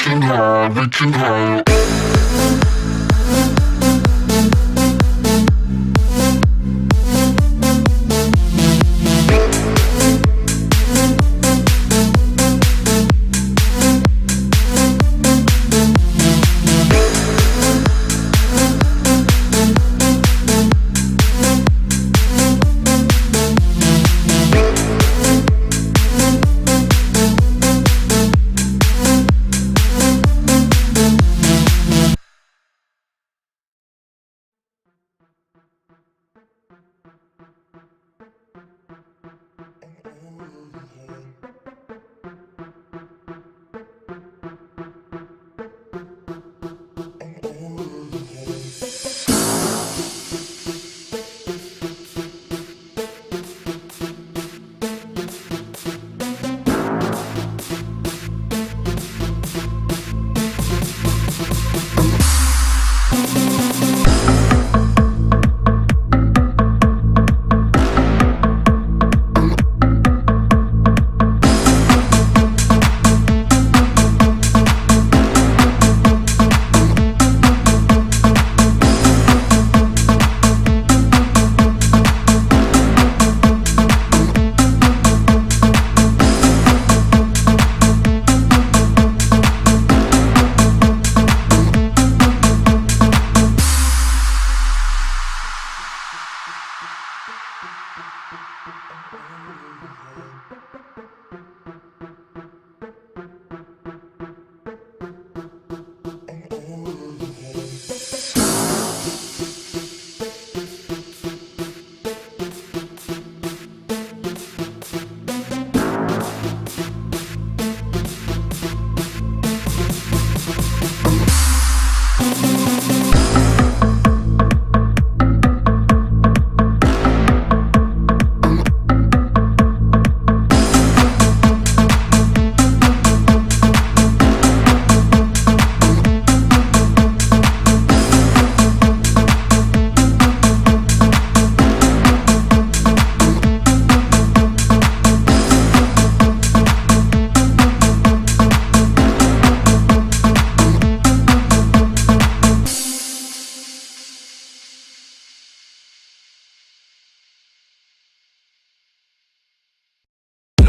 Reaching high. Reaching high.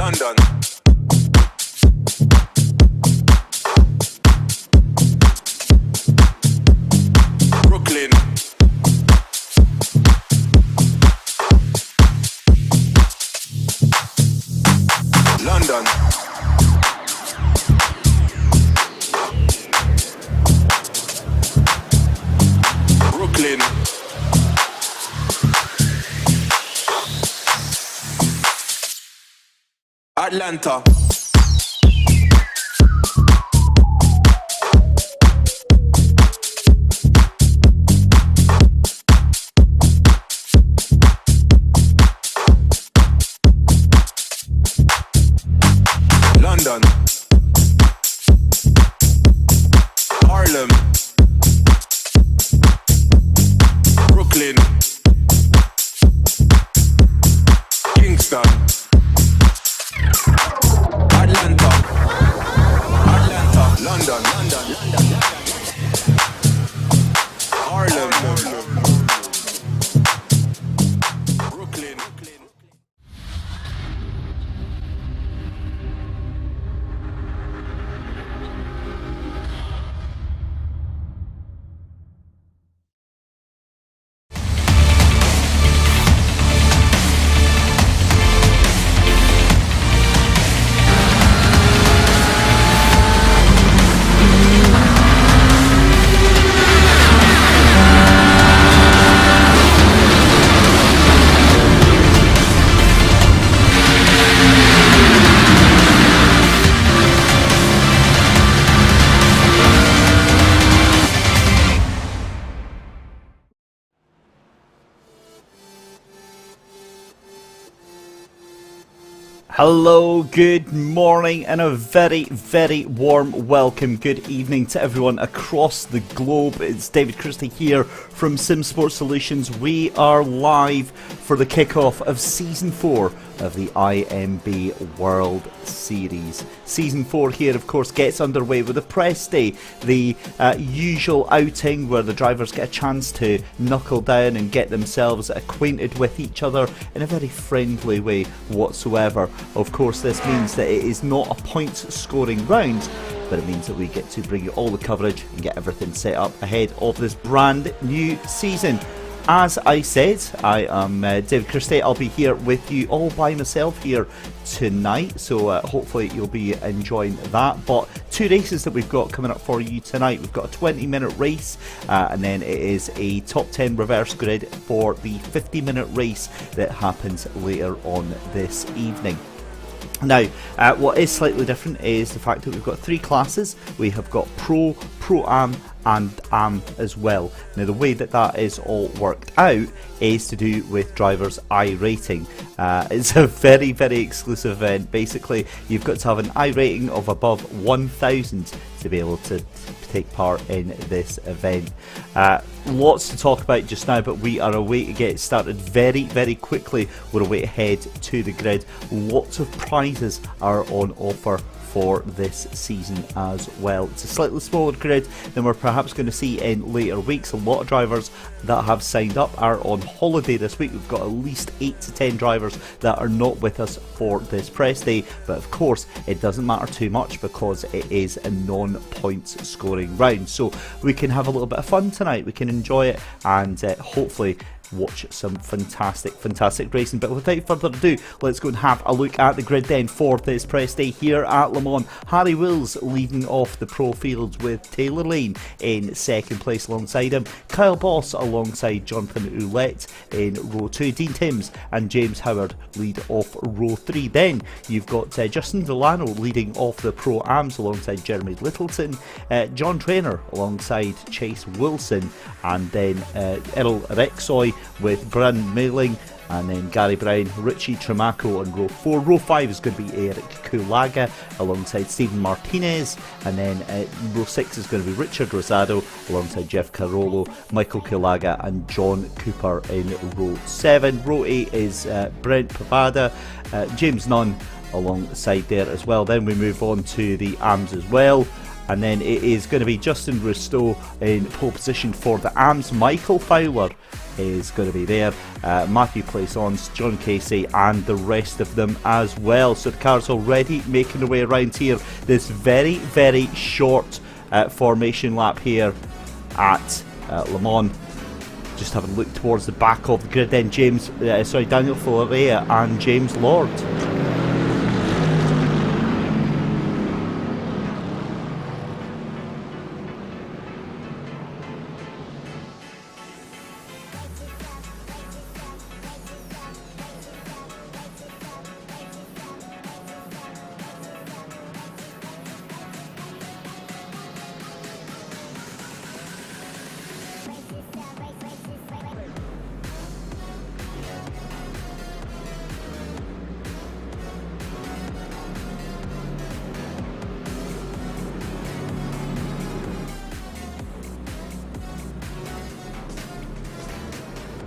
London. Brooklyn. London. Brooklyn. Atlanta. London. Harlem. Brooklyn. Hello, good morning, and a very, very warm welcome. Good evening to everyone across the globe. It's David Christie here from Sim Sports Solutions. We are live for the kickoff of Season 4 of the IMB World Series. Season 4 here, of course, gets underway with a press day, the usual outing where the drivers get a chance to knuckle down and get themselves acquainted with each other in a very friendly way whatsoever. Of course, this means that it is not a points scoring round, but it means that we get to bring you all the coverage and get everything set up ahead of this brand new season. As I said, I am David Christie. I'll be here with you all by myself here tonight, so hopefully you'll be enjoying that. But two races that we've got coming up for you tonight. We've got a 20-minute race, and then it is a top 10 reverse grid for the 50-minute race that happens later on this evening. Now, what is slightly different is the fact that we've got three classes. We have got Pro, Pro-Am and Am as well. Now, the way that that is all worked out is to do with drivers' I rating. It's a very, very exclusive event. Basically, you've got to have an I rating of above 1,000 to be able to take part in this event. Lots to talk about just now, but we are away to get started very, very quickly. We're away to head to the grid. Lots of prizes are on offer for this season as well. It's a slightly smaller grid than we're perhaps going to see in later weeks. A lot of drivers that have signed up are on holiday this week. We've got at least 8 to 10 drivers that are not with us for this press day, but of course it doesn't matter too much because it is a non-points scoring round, so we can have a little bit of fun tonight. We can enjoy it and hopefully watch some fantastic racing. But without further ado, let's go and have a look at the grid then for this press day here at Le Mans. Harry Wills leading off the pro fields with Taylor Lane in second place alongside him. Kyle Boss alongside Jonathan Ouellette in row 2. Dean Timms and James Howard lead off row 3. Then you've got Justin Delano leading off the Pro-Ams alongside Jeremy Littleton, John Traynor alongside Chase Wilson, and then Errol Rexoy with Bryn Mailing, and then Gary Brown, Richie Tremaco on row 4. Row 5 is going to be Eric Kulaga alongside Stephen Martinez, and then row 6 is going to be Richard Rosado alongside Jeff Carollo, Michael Kulaga and John Cooper in row 7. Row 8 is Brent Pavada, James Nunn alongside there as well. Then we move on to the AMS as well, and then it is going to be Justin Rustow in pole position for the AMS. Michael Fowler is going to be there, Matthew Plaisance, John Casey and the rest of them as well. So the cars already making their way around here. This very, very short formation lap here at Le Mans. Just having a look towards the back of the grid then, Daniel Florea and James Lord.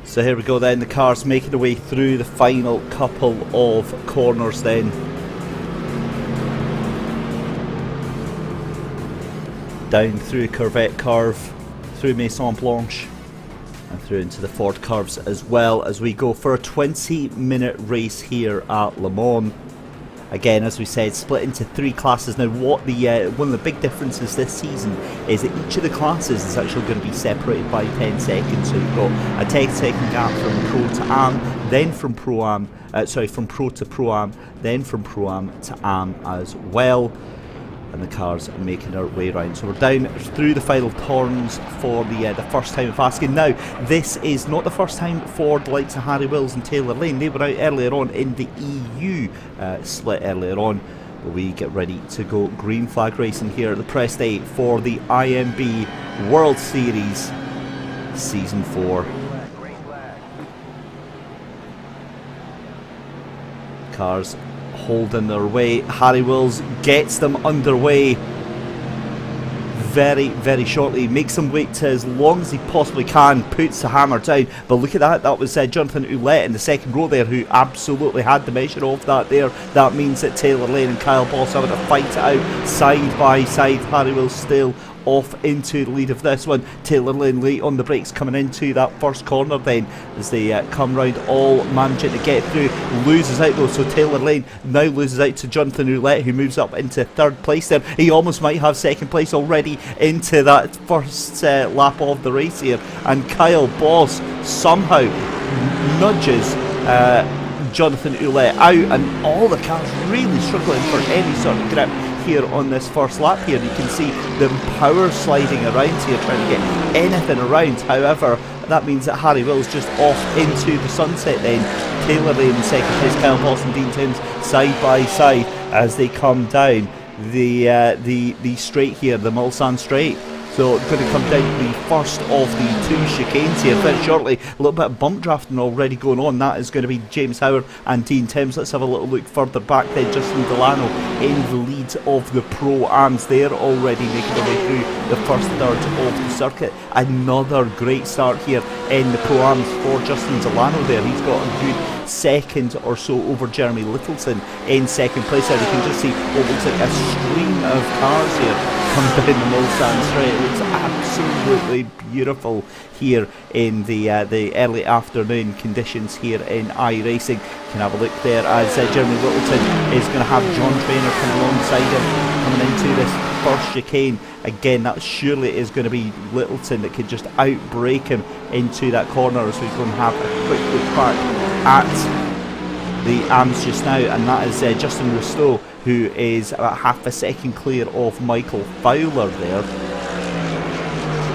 So here we go then, the cars making their way through the final couple of corners then. Down through Corvette curve, through Maison Blanche, and through into the Ford curves as well, as we go for a 20-minute race here at Le Mans. Again, as we said, split into three classes. Now, what one of the big differences this season is that each of the classes is actually going to be separated by 10 seconds. So you've got a 10-second gap from Pro to Am, then from Pro-Am, from Pro to Pro-Am, then from Pro-Am to Am as well. And the cars are making their way around. So we're down through the final turns for the first time of Asking. Now, this is not the first time for the likes of Harry Wills and Taylor Lane. They were out earlier on in the EU split earlier on. But we get ready to go green flag racing here at the press day for the IMB World Series Season 4. Cars holding their way. Harry Wills gets them underway very, very shortly, makes them wait to as long as he possibly can, puts the hammer down. But look at that, that was Jonathan Ouellette in the second row there who absolutely had the measure of that there. That means that Taylor Lane and Kyle Boss having to fight it out side by side. Harry Wills still off into the lead of this one. Taylor Lane late on the brakes coming into that first corner then as they come round, all managing to get through. Loses out though, so Taylor Lane now loses out to Jonathan Ouellette, who moves up into third place there. He almost might have second place already into that first lap of the race here, and Kyle Boss somehow nudges Jonathan Ouellette out, and all the cars really struggling for any sort of grip here on this first lap here. You can see them power sliding around here trying to get anything around. However, that means that Harry Wills just off into the sunset then. Taylor Lane in second place, Kyle Boss and Dean Timms side by side as they come down the straight here, the Mulsanne straight. So going to come down the first of the two chicanes here very shortly. A little bit of bump drafting already going on. That is going to be James Howard and Dean Timms. Let's have a little look further back then. Justin Delano in the lead of the Pro-Ams there, already making their way through the first third of the circuit. Another great start here in the Pro-Ams for Justin Delano there. He's got a good second or so over Jeremy Littleton in second place there. You can just see what looks like a stream of cars here come down the Mulsanne straight. It looks absolutely beautiful here in the early afternoon conditions here in iRacing. You can have a look there as Jeremy Littleton is going to have John Traynor come alongside him coming into this first chicane. Again, that surely is going to be Littleton that could just outbrake him into that corner, as we're going to have a quick look back at the AMS just now, and that is Justin Rousseau, who is about half a second clear of Michael Fowler there.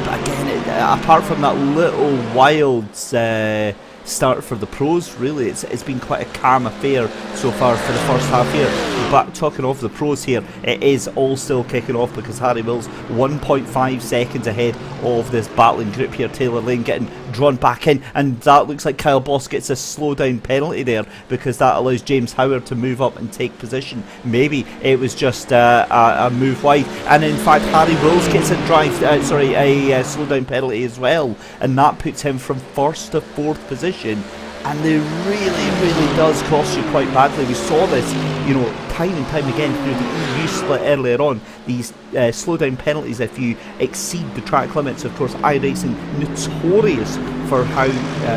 But again, apart from that little wild start for the pros, really it's been quite a calm affair so far for the first half here. But talking of the pros here, it is all still kicking off because Harry Wills 1.5 seconds ahead of this battling group here. Taylor Lane getting drawn back in, and that looks like Kyle Boss gets a slow down penalty there because that allows James Howard to move up and take position. Maybe it was just a move wide, and in fact Harry Wills gets a slow down penalty as well, and that puts him from first to fourth position. And it really does cost you quite badly. We saw this, you know, time and time again through the EU split earlier on. These slow down penalties if you exceed the track limits. Of course, iRacing notorious for how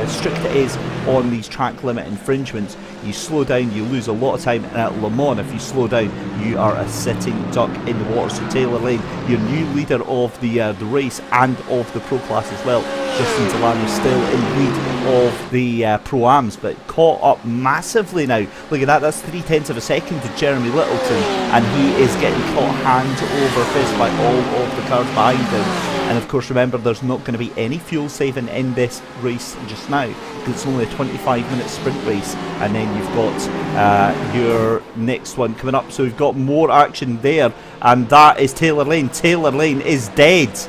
strict it is on these track limit infringements. You slow down, you lose a lot of time, and at Le Mans, if you slow down, you are a sitting duck in the water. So Taylor Lane, your new leader of the race and of the pro class as well. Justin Delano still in lead of the Pro-Ams, but caught up massively now. Look at that, that's 0.3 of a second to Jeremy Littleton, and he is getting caught hand over fist by all of the cars behind him. And of course, remember, there's not going to be any fuel saving in this race just now, because it's only a 25-minute sprint race, and then you've got your next one coming up. So we've got more action there, and that is Taylor Lane. Taylor Lane is dead.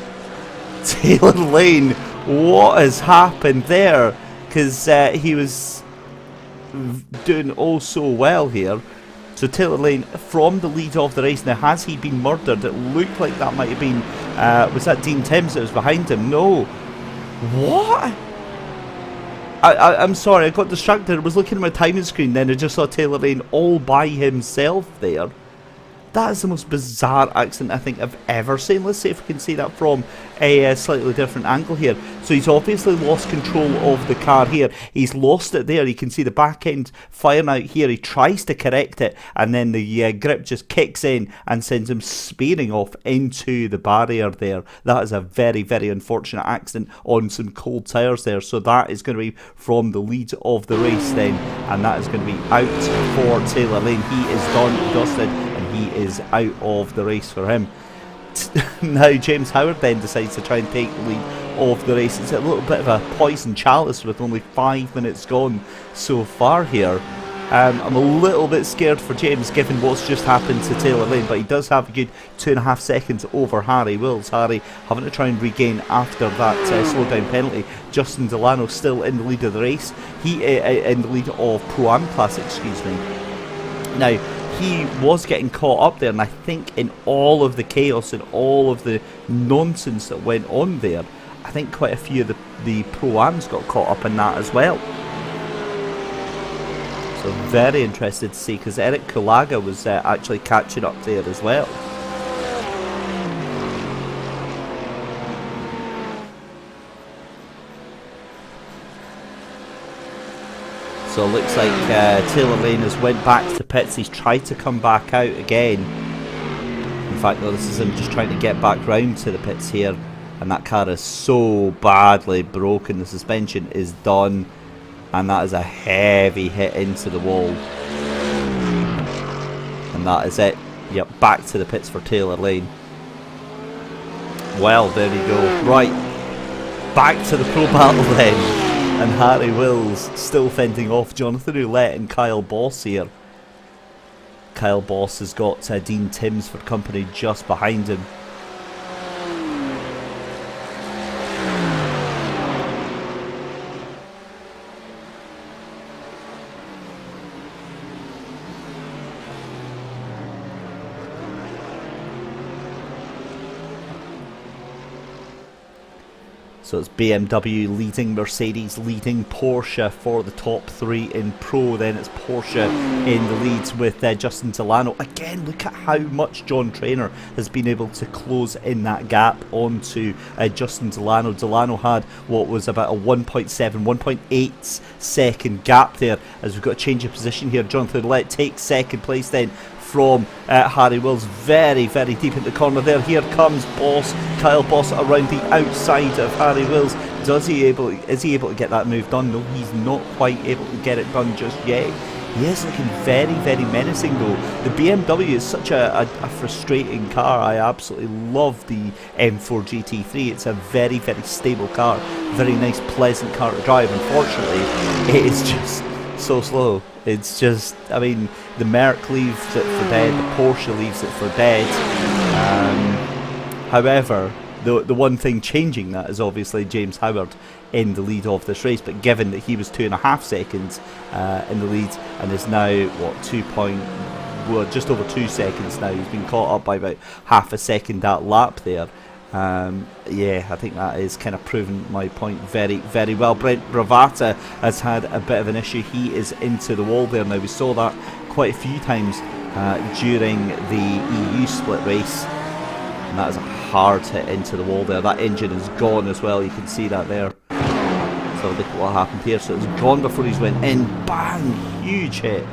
Taylor Lane, what has happened there? Because he was doing oh so well here. So Taylor Lane from the lead of the race. Now, has he been murdered? It looked like that might have been, was that Dean Timms that was behind him? No. What? I'm sorry, I got distracted. I was looking at my timing screen, then I just saw Taylor Lane all by himself there. That is the most bizarre accident I think I've ever seen. Let's see if we can see that from a slightly different angle here. So he's obviously lost control of the car here. He's lost it there. You can see the back end firing out here. He tries to correct it, and then the grip just kicks in and sends him speeding off into the barrier there. That is a very very accident on some cold tyres there. So that is going to be from the lead of the race then, and that is going to be out for Taylor Lane. He is done, dusted, and he is out of the race for him. Now James Howard then decides to try and take the lead of the race. It's a little bit of a poison chalice with only 5 minutes gone so far here. I'm a little bit scared for James given what's just happened to Taylor Lane, but he does have a good 2.5 seconds over Harry Wills. Harry having to try and regain after that slow down penalty. Justin Delano still in the lead of the race. He in the lead of Pro-Am class, excuse me. Now, he was getting caught up there, and I think in all of the chaos and all of the nonsense that went on there, I think quite a few of the Pro-Ams got caught up in that as well. So very interested to see, because Eric Kulaga was actually catching up there as well. So it looks like Taylor Lane has went back to the pits. He's tried to come back out again. In fact, no, this is him just trying to get back round to the pits here. And that car is so badly broken. The suspension is done. And that is a heavy hit into the wall. And that is it. Yep, back to the pits for Taylor Lane. Well, there we go. Right, back to the pro battle then. And Harry Wills still fending off Jonathan Roulette and Kyle Boss here. Kyle Boss has got Dean Timms for company just behind him. So it's BMW leading, Mercedes leading, Porsche for the top three in Pro. Then it's Porsche in the lead with Justin Delano. Again, look at how much John Traynor has been able to close in that gap onto Justin Delano. Delano had what was about a 1.7, 1.8 second gap there, as we've got a change of position here. Jonathan Roulette takes second place then from Harry Wills, very, very deep in the corner there. Here comes Boss, Kyle Boss around the outside of Harry Wills. Is he able to get that move done? No, he's not quite able to get it done just yet. He is looking very, very menacing though. The BMW is such a frustrating car. I absolutely love the M4 GT3. It's a very, very stable car. Very nice, pleasant car to drive. Unfortunately, it is just so slow. It's just, I mean, the Merc leaves it for dead, the Porsche leaves it for dead. However, the one thing changing that is obviously James Howard in the lead of this race, but given that he was 2.5 seconds in the lead and is now, what, just over 2 seconds now. He's been caught up by about half a second that lap there. Yeah, I think that is kind of proven my point very, very well. Brent Bravata has had a bit of an issue. He is into the wall there now. We saw that quite a few times during the EU split race, and that is a hard hit into the wall there. That engine is gone as well, you can see that there. So look at what happened here. So it was gone before he went in. Bang! Huge hit.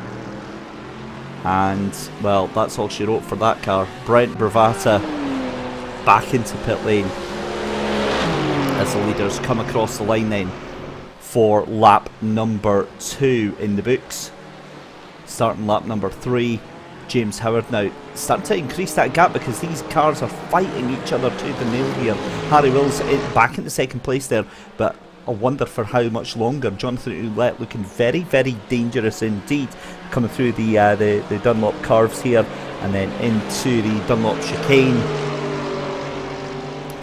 And, well, that's all she wrote for that car. Brent Bravata back into pit lane as the leaders come across the line then for lap number 2 in the books. Starting lap number 3, James Howard now starting to increase that gap because these cars are fighting each other to the nail here. Harry Wills back into second place there, but I wonder for how much longer. Jonathan Roulette looking very, very dangerous indeed, coming through the Dunlop curves here and then into the Dunlop chicane.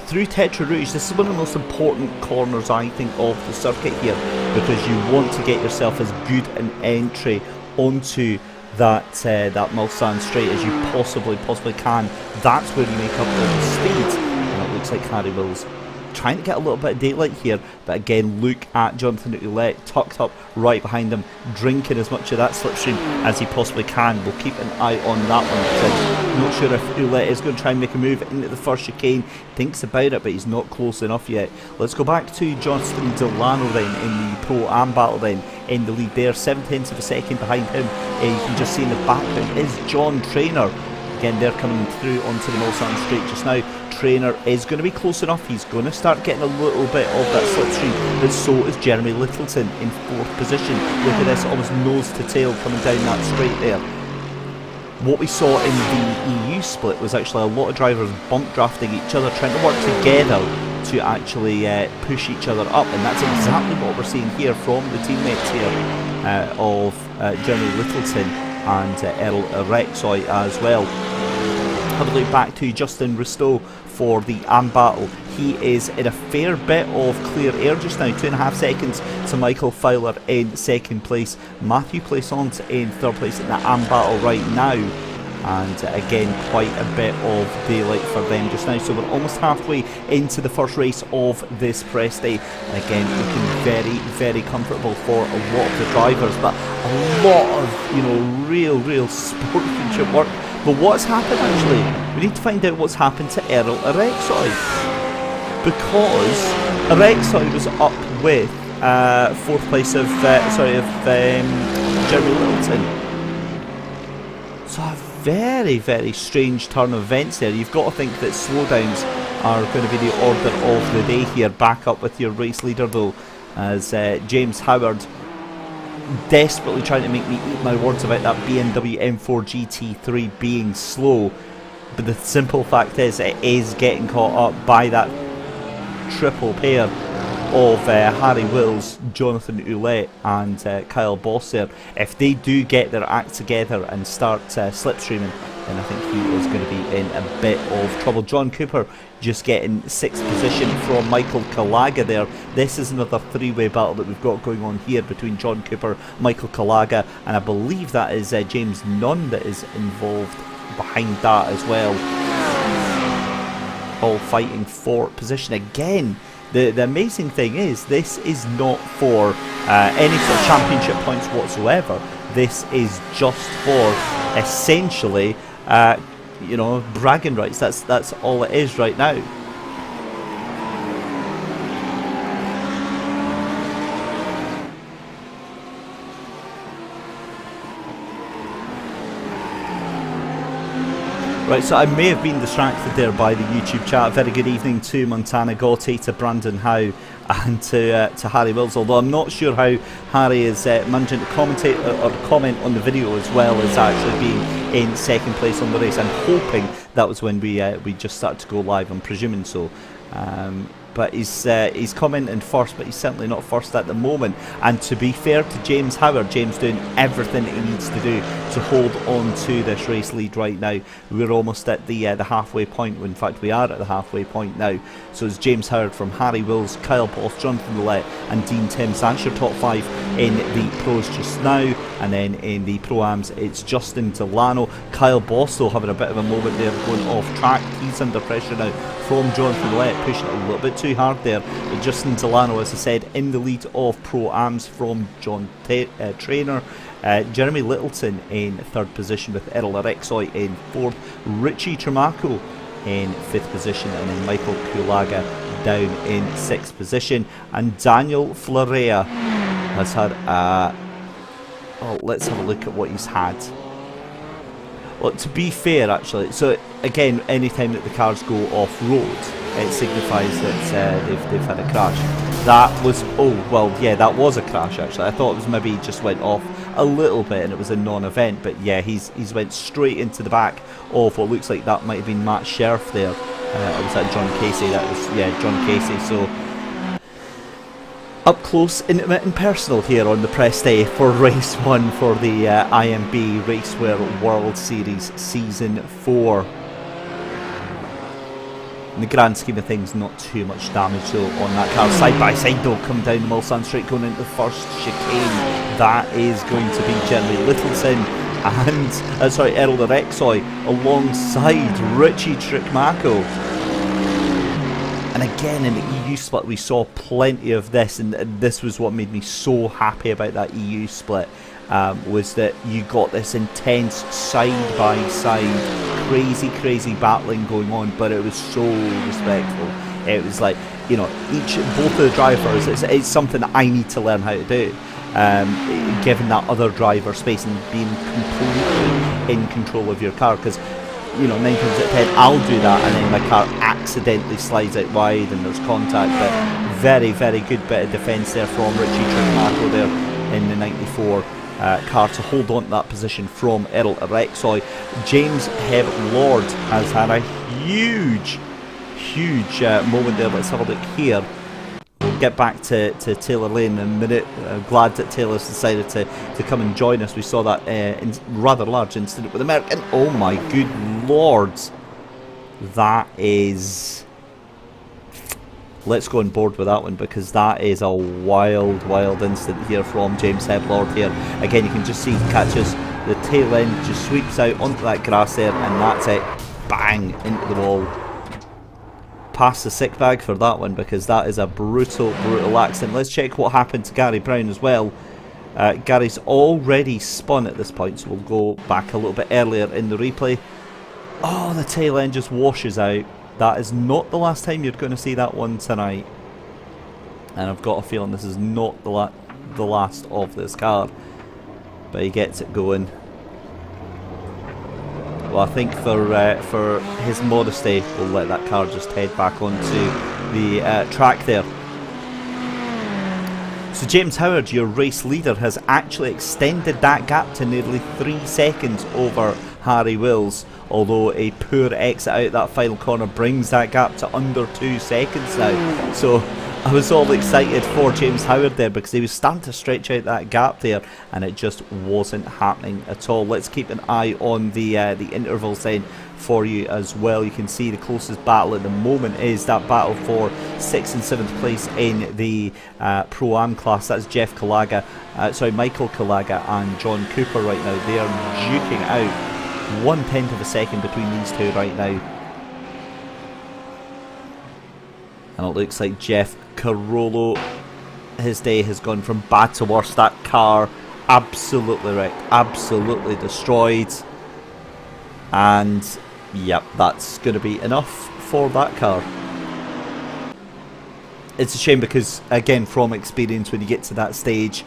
Through Tetra Rouge, this is one of the most important corners I think of the circuit here, because you want to get yourself as good an entry onto that Mulsanne straight as you possibly can. That's where you make up all the speed, and it looks like Harry Wills trying to get a little bit of daylight here, but again, look at Jonathan Roulette tucked up right behind him, drinking as much of that slipstream as he possibly can. We'll keep an eye on that one, because I'm not sure if Roulette is going to try and make a move into the first chicane. Thinks about it, but he's not close enough yet. Let's go back to Justin Delano then in the Pro-Am battle then, in the lead there, 0.7 of a second behind him. You can just see in the background is John Traynor. Again, they're coming through onto the Mulsanne straight just now. Traynor is going to be close enough. He's going to start getting a little bit of that slipstream, but so is Jeremy Littleton in 4th position. Look at this, almost nose to tail coming down that straight there. What we saw in the EU split was actually a lot of drivers bump drafting each other, trying to work together to actually push each other up, and that's exactly what we're seeing here from the teammates here of Jeremy Littleton and Earl Rexoy as well. Have a look back to Justin Ristow for the AM battle. He is in a fair bit of clear air just now, 2.5 seconds to Michael Fowler in second place. Matthew Plaisance in third place in the AM battle right now. And again, quite a bit of daylight for them just now. So we're almost halfway into the first race of this press day. And again, looking very, very comfortable for a lot of the drivers. But a lot of, you know, real sportsmanship work. But what's happened actually? We need to find out what's happened to Errol Arexoy. Because Arexoy was up with fourth place of, Jeremy Littleton. So a very strange turn of events there. You've got to think that slowdowns are going to be the order of the day here. Back up with your race leader though, as James Howard desperately trying to make me eat my words about that BMW M4 GT3 being slow. But the simple fact is, it is getting caught up by that triple pair of Harry Wills, Jonathan Ouellette and Kyle Boss there. If they do get their act together and start slipstreaming, then I think he is going to be in a bit of trouble. John Cooper just getting 6th position from Michael Kalaga there. This is another three-way battle that we've got going on here between John Cooper, Michael Kalaga, and I believe that is James Nunn that is involved behind that as well. All fighting for position again. The amazing thing is, this is not for any sort of championship points whatsoever. This is just for essentially, you know, bragging rights. That's all it is right now. Right, so I may have been distracted there by the YouTube chat. Very good evening to Montana Gotti, to Brandon Howe and to Harry Wills, although I'm not sure how Harry is managing to commentate or comment on the video as well as actually being in second place on the race. I'm hoping that was when we just started to go live, I'm presuming so. But he's commenting first, but he's certainly not first at the moment. And to be fair to James Howard, James doing everything he needs to do to hold on to this race lead right now. We're almost at the halfway point. In fact, we are at the halfway point now. So it's James Howard from Harry Wills, Kyle Boss, Jonathan Ouellette and Dean Timms. That's your top 5 in the pros just now. And then in the pro-ams, it's Justin Delano. Kyle Boss, though, having a bit of a moment there, going off track. He's under pressure now from Jonathan Ouellette, pushing it a little bit too hard there. But Justin Delano, as I said, in the lead of pro-ams from John Trainer. Jeremy Littleton in 3rd position with Errol Arexoy in 4th. Richie Tremaco in 5th position, and then Michael Kulaga down in 6th position. And Daniel Florea has had oh, let's have a look at what he's had. Well, to be fair, actually, so again, any time that the cars go off-road, it signifies that they've had a crash. That was, oh, well, yeah, that was a crash, actually. I thought it was maybe he just went off a little bit and it was a non-event, but yeah, he's went straight into the back of what looks like that might have been Matt Sheriff there. Or was that John Casey? That was, yeah, John Casey. So up close, intimate and personal here on the press day for race 1 for the IMB Racewear World Series Season 4. In the grand scheme of things, not too much damage though on that car. Side by side though, come down the Mulsanne Straight going into the first chicane. That is going to be Jeremy Littleton and, Errol Arexoy alongside Richie Tremaco. And again, in the EU split, we saw plenty of this, and this was what made me so happy about that EU split, was that you got this intense side-by-side, crazy battling going on, but it was so respectful. It was like, you know, both of the drivers, it's something that I need to learn how to do, giving that other driver space and being completely in control of your car, because, you know, 9 times out of 10 I'll do that and then my car accidentally slides out wide and there's contact. But very good bit of defence there from Richie Tremaco there in the 94 car to hold on to that position from Errol Arexoy. James Herbert Lord has had a huge moment there. Let's have a look here. We'll get back to Taylor Lane in a minute. Glad that Taylor's decided to come and join us. We saw that rather large incident with American. Oh my good lord. That is let's go on board with that one, because that is a wild, wild instant here from James Heblord here. Again, you can just see he catches the tail end, just sweeps out onto that grass there, and that's it. Bang! Into the wall. Pass the sick bag for that one, because that is a brutal, brutal accident. Let's check what happened to Gary Brown as well. Gary's already spun at this point, so we'll go back a little bit earlier in the replay. Oh, the tail end just washes out. That is not the last time you're going to see that one tonight. And I've got a feeling this is not the last of this car. But he gets it going. Well, I think for his modesty, we'll let that car just head back onto the track there. So James Howard, your race leader, has actually extended that gap to nearly 3 seconds over Harry Wills, although a poor exit out that final corner brings that gap to under 2 seconds now. So I was all excited for James Howard there, because he was starting to stretch out that gap there, and it just wasn't happening at all. Let's keep an eye on the intervals then for you as well. You can see the closest battle at the moment is that battle for 6th and 7th place in the Pro-Am class. That's Michael Kalaga and John Cooper right now. They are duking out 1/10 of a second between these two right now. And it looks like Jeff Carollo, his day has gone from bad to worse. That car absolutely wrecked, absolutely destroyed. And yep, that's going to be enough for that car. It's a shame because, again, from experience, when you get to that stage,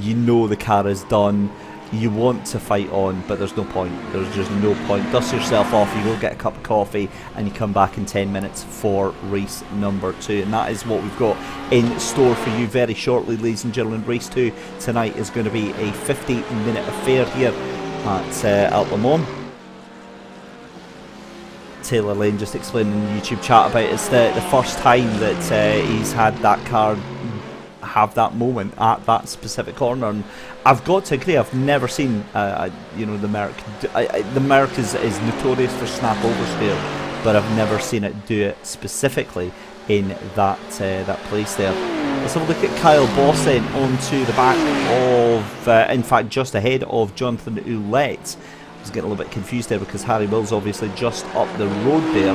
you know the car is done. You want to fight on, but there's no point. There's just no point. Dust yourself off, you go get a cup of coffee, and you come back in 10 minutes for race number 2. And that is what we've got in store for you very shortly, ladies and gentlemen. Race 2 tonight is going to be a 50-minute affair here at Le Mans. Taylor Lane just explained in the YouTube chat about it's the first time that he's had that car have that moment at that specific corner, and I've got to agree, I've never seen you know, the Merc. The Merc is notorious for snap oversteer, but I've never seen it do it specifically in that place there. Let's have a look at Kyle Boss then onto the back of, in fact, just ahead of Jonathan Ouellette. I was getting a little bit confused there because Harry Wills obviously just up the road there.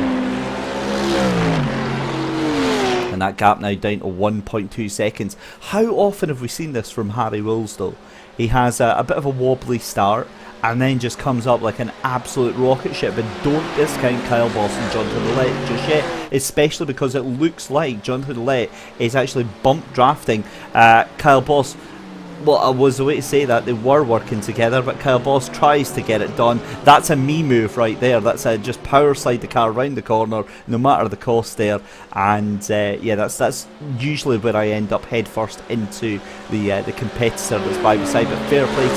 And that gap now down to 1.2 seconds. How often have we seen this from Harry Wills though? He has a bit of a wobbly start and then just comes up like an absolute rocket ship. But don't discount Kyle Boss and Jonathan Ouellette just yet, especially because it looks like Jonathan Ouellette is actually bump drafting Kyle Boss. Well, I was the way to say that they were working together, but Kyle Boss tries to get it done. That's a me move right there. That's a just power slide the car around the corner, no matter the cost there. And yeah, that's usually where I end up head first into the competitor that's by my side. But fair play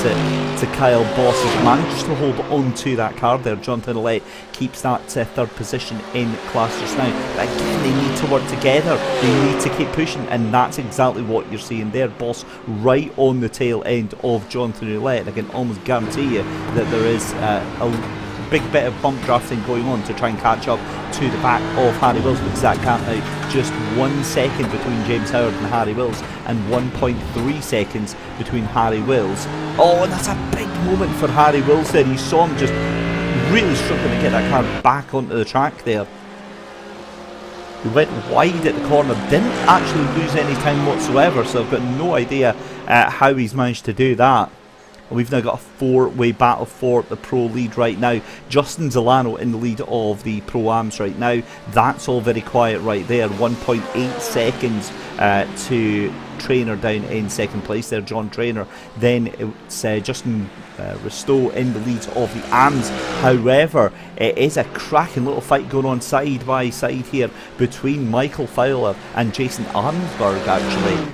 to Kyle Boss, who's managed to hold on to that car there. Jonathan Ouellette keeps that third position in class just now. But again, they need to work together. They need to keep pushing, and that's exactly what you're seeing there. Boss right on the tail end of Jonathan Ouellette. I can almost guarantee you that there is a big bit of bump drafting going on to try and catch up to the back of Harry Wills, because that gap now just 1 second between James Howard and Harry Wills, and 1.3 seconds between Harry Wills. Oh, and that's a big moment for Harry Wills there. You saw him just really struggling to get that car back onto the track there. He went wide at the corner, didn't actually lose any time whatsoever, so I've got no idea how he's managed to do that. And we've now got a four-way battle for the Pro lead right now. Justin Zolano in the lead of the Pro-Ams right now. That's all very quiet right there. 1.8 seconds to Trainer down in second place there, John Trainer. Then it's Justin Risto in the lead of the AMS. However, it is a cracking little fight going on side by side here between Michael Fowler and Jason Arnsberg actually.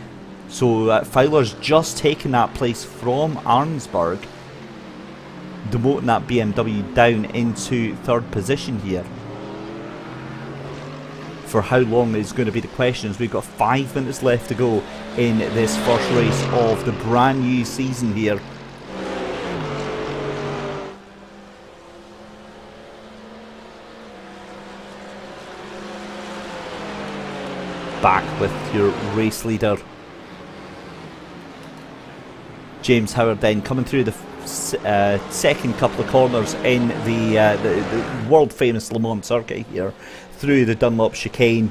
So Fowler's just taken that place from Arnsberg, demoting that BMW down into third position here. For how long is going to be the questions. We've got 5 minutes left to go in this first race of the brand new season here. with your race leader. James Howard then coming through the second couple of corners in the world famous Le Mans circuit here, through the Dunlop chicane.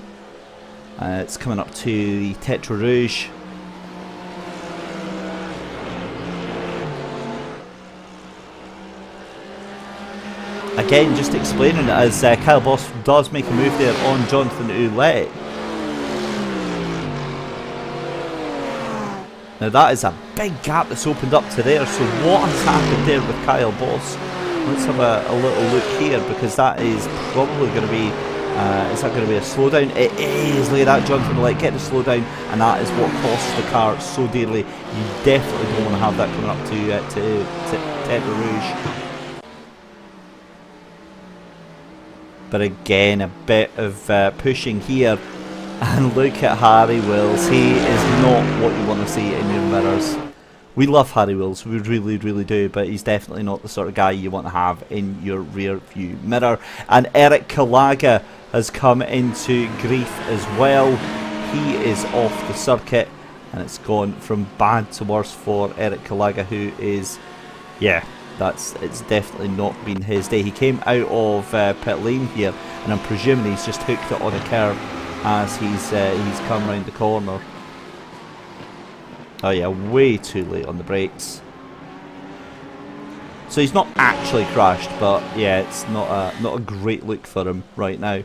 It's coming up to the Tetra Rouge. Again, just explaining it as Kyle Boss does make a move there on Jonathan Ouellette. Now that is a big gap that's opened up to there, so what has happened there with Kyle Boss? Let's have a little look here, because that is probably going to be, is that going to be a slowdown? It is, look at that, Jonathan Ouellette getting a slowdown, and that is what costs the car so dearly. You definitely don't want to have that coming up to Tetra Rouge. But again, a bit of pushing here. And look at Harry Wills. He is not what you want to see in your mirrors. We love Harry Wills, we really, really do, but he's definitely not the sort of guy you want to have in your rear view mirror. And Eric Kalaga has come into grief as well. He is off the circuit, and it's gone from bad to worse for Eric Kalaga, who is, yeah, it's definitely not been his day. He came out of pit lane here, and I'm presuming he's just hooked it on a curve as he's come round the corner. Oh yeah, way too late on the brakes. So he's not actually crashed, but yeah, it's not a great look for him right now.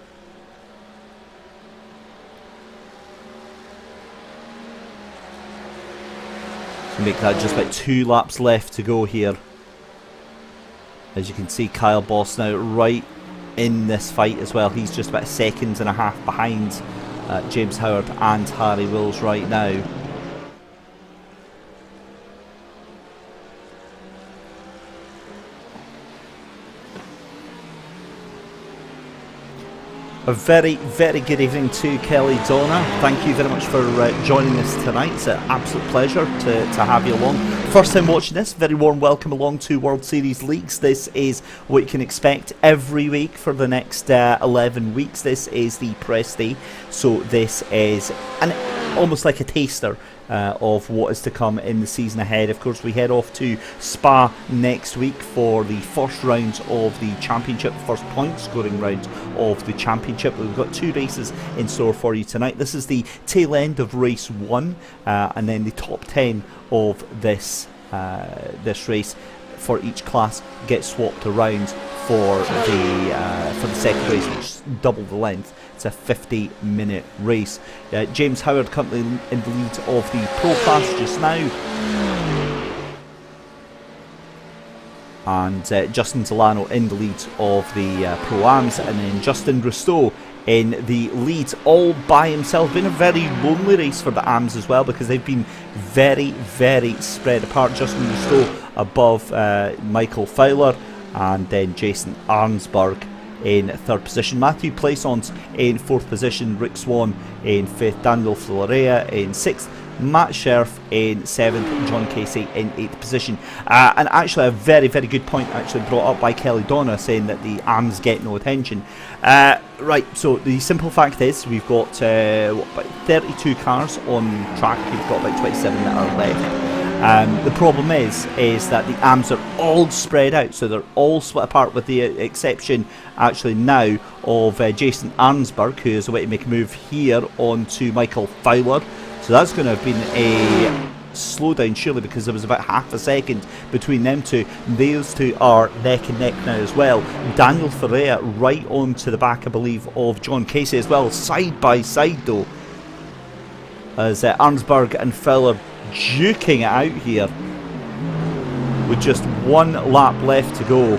So make that just about 2 laps left to go here. As you can see, Kyle Boss now right in this fight as well. He's just about 1.5 seconds behind James Howard and Harry Wills right now. A very, very good evening to Kelly Donna. Thank you very much for joining us tonight. It's an absolute pleasure to have you along. First time watching this, very warm welcome along to World Series Leagues. This is what you can expect every week for the next 11 weeks. This is the press day, so this is almost like a taster of what is to come in the season ahead. Of course, we head off to Spa next week for the first round of the championship, first point scoring round of the championship. We've got 2 races in store for you tonight. This is the tail end of race 1, and then the top 10 of this race for each class gets swapped around for the second race, which is double the length. It's a 50-minute race. James Howard currently in the lead of the Pro class just now, and Justin Delano in the lead of the Pro-Ams, and then Justin Rustow in the lead all by himself. Been a very lonely race for the AMs as well, because they've been very, very spread apart. Justin Rustow above Michael Fowler, and then Jason Arnsberg in 3rd position. Matthew Plaisance in 4th position. Rick Swan in 5th. Daniel Florea in 6th. Matt Scherf in 7th. John Casey in 8th position. And actually a very, very good point actually brought up by Kelly Donna, saying that the AMs get no attention. Right, so the simple fact is we've got about 32 cars on track. We've got about 27 that are left. The problem is that the AMs are all spread out, so they're all split apart, with the exception actually now of Jason Arnsberg, who is away to make a move here onto Michael Fowler. So that's going to have been a slowdown surely, because there was about 0.5 second between them two. Those two are neck and neck now as well. Daniel Ferreira right onto the back, I believe, of John Casey as well, side by side though, as Arnsberg and Fowler duking it out here with just 1 lap left to go.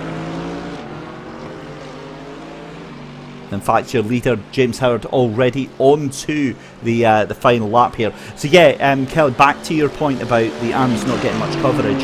In fact, your leader James Howard already on to the final lap here. So yeah, Kelly, back to your point about the AMs not getting much coverage.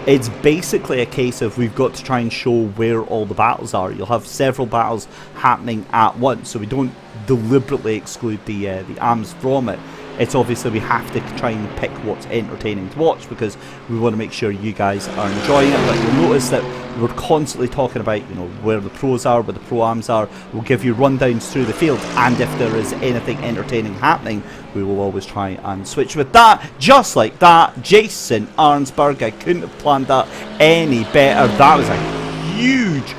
It's basically a case of we've got to try and show where all the battles are. You'll have several battles happening at once, so we don't deliberately exclude the AMs from it. it's obviously we have to try and pick what's entertaining to watch because we want to make sure you guys are enjoying it. But you'll notice that we're constantly talking about, you know, where the pros are, where the pro-ams are. We'll give you rundowns through the field, and if there is anything entertaining happening, we will always try and switch with that. Just like that, Jason Arnsberg, I couldn't have planned that any better. That was a huge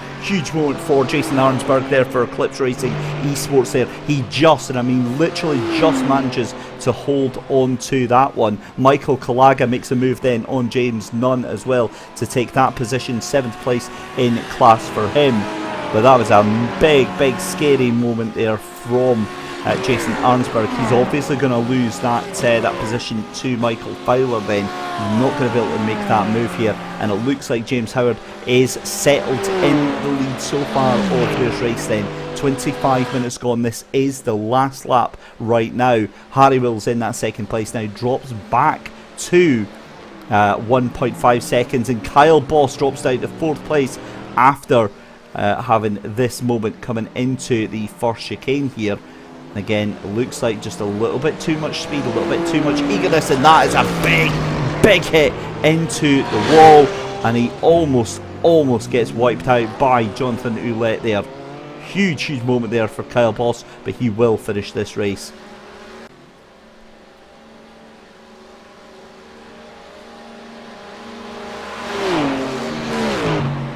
moment for Jason Arnsberg there for Eclipse Racing Esports there. He just, and I mean literally just manages to hold on to that one. Michael Kalaga makes a move then on James Nunn as well to take that position, 7th place in class for him. But that was a big scary moment there from Jason Arnsberg. He's obviously going to lose that position to Michael Fowler then. He's not going to be able to make that move here, and it looks like James Howard is settled in the lead so far of this race then. 25 minutes gone. This is the last lap right now. Harry Wills in that 2nd place now, drops back to 1.5 seconds, and Kyle Boss drops down to 4th place after having this moment coming into the first chicane here. Again, looks like just a little bit too much speed, a little bit too much eagerness, and that is a big hit into the wall, and he almost gets wiped out by Jonathan Ouellette there. Huge moment there for Kyle Boss, but he will finish this race.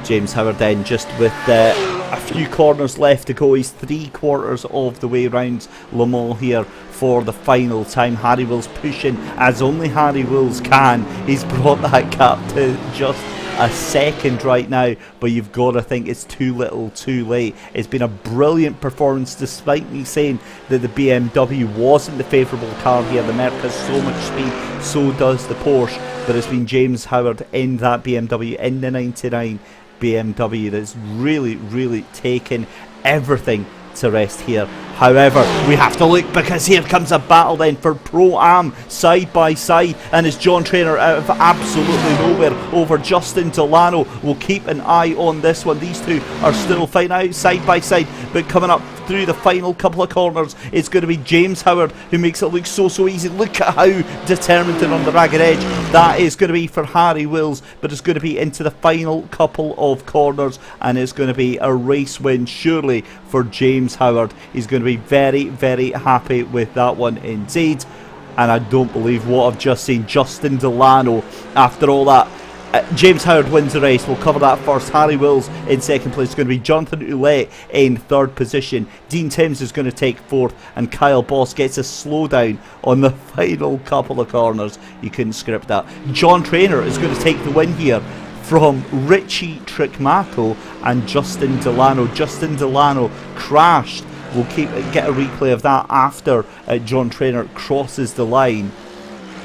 James Howard then just with a few corners left to go. He's 3/4 of the way around Le Mans here for the final time. Harry Wills pushing as only Harry Wills can. He's brought that gap to just a second right now, but you've got to think it's too little too late. It's been a brilliant performance despite me saying that the BMW wasn't the favourable car here. The Merc has so much speed, so does the Porsche, but it's been James Howard in that BMW, in the 99 BMW, that's really taken everything to rest here. However, we have to look because here comes a battle then for Pro-Am side by side, and it's John Trainer out of absolutely nowhere over Justin Delano. We'll keep an eye on this one. These two are still fighting out side by side, but coming up through the final couple of corners, it's going to be James Howard who makes it look so easy. Look at how determined and on the ragged edge that is going to be for Harry Wills, but it's going to be into the final couple of corners, and it's going to be a race win surely for James Howard. He's going to be very happy with that one indeed, and I don't believe what I've just seen. Justin Delano, after all that, James Howard wins the race. We'll cover that first. Harry Wills in 2nd place. It's going to be Jonathan Ouellette in 3rd position. Dean Timms is going to take 4th, and Kyle Boss gets a slowdown on the final couple of corners. You couldn't script that. John Trainer is going to take the win here from Richie Trickmaco and Justin Delano. Justin Delano crashed. We'll get a replay of that after John Trainer crosses the line.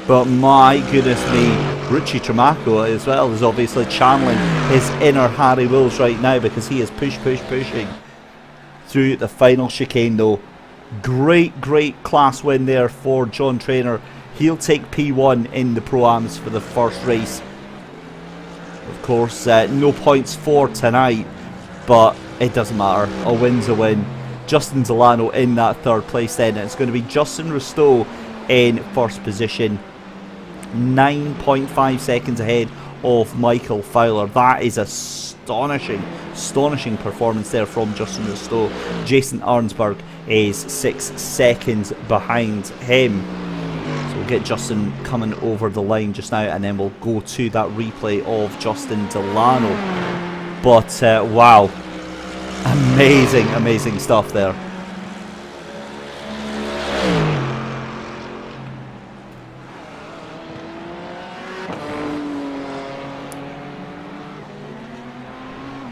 But my goodness me, Richie Trickmaco as well is obviously channeling his inner Harry Wills right now, because he is pushing through the final chicane though. Great class win there for John Trainer. He'll take P1 in the Pro-Ams for the first race. Of course, no points for tonight, but it doesn't matter. A win's a win. Justin Delano in that 3rd place then. It's going to be Justin Rustow in 1st position. 9.5 seconds ahead of Michael Fowler. That is astonishing performance there from Justin Rustow. Jason Arnsberg is 6 seconds behind him. So we'll get Justin coming over the line just now, and then we'll go to that replay of Justin Delano. But wow, amazing stuff there.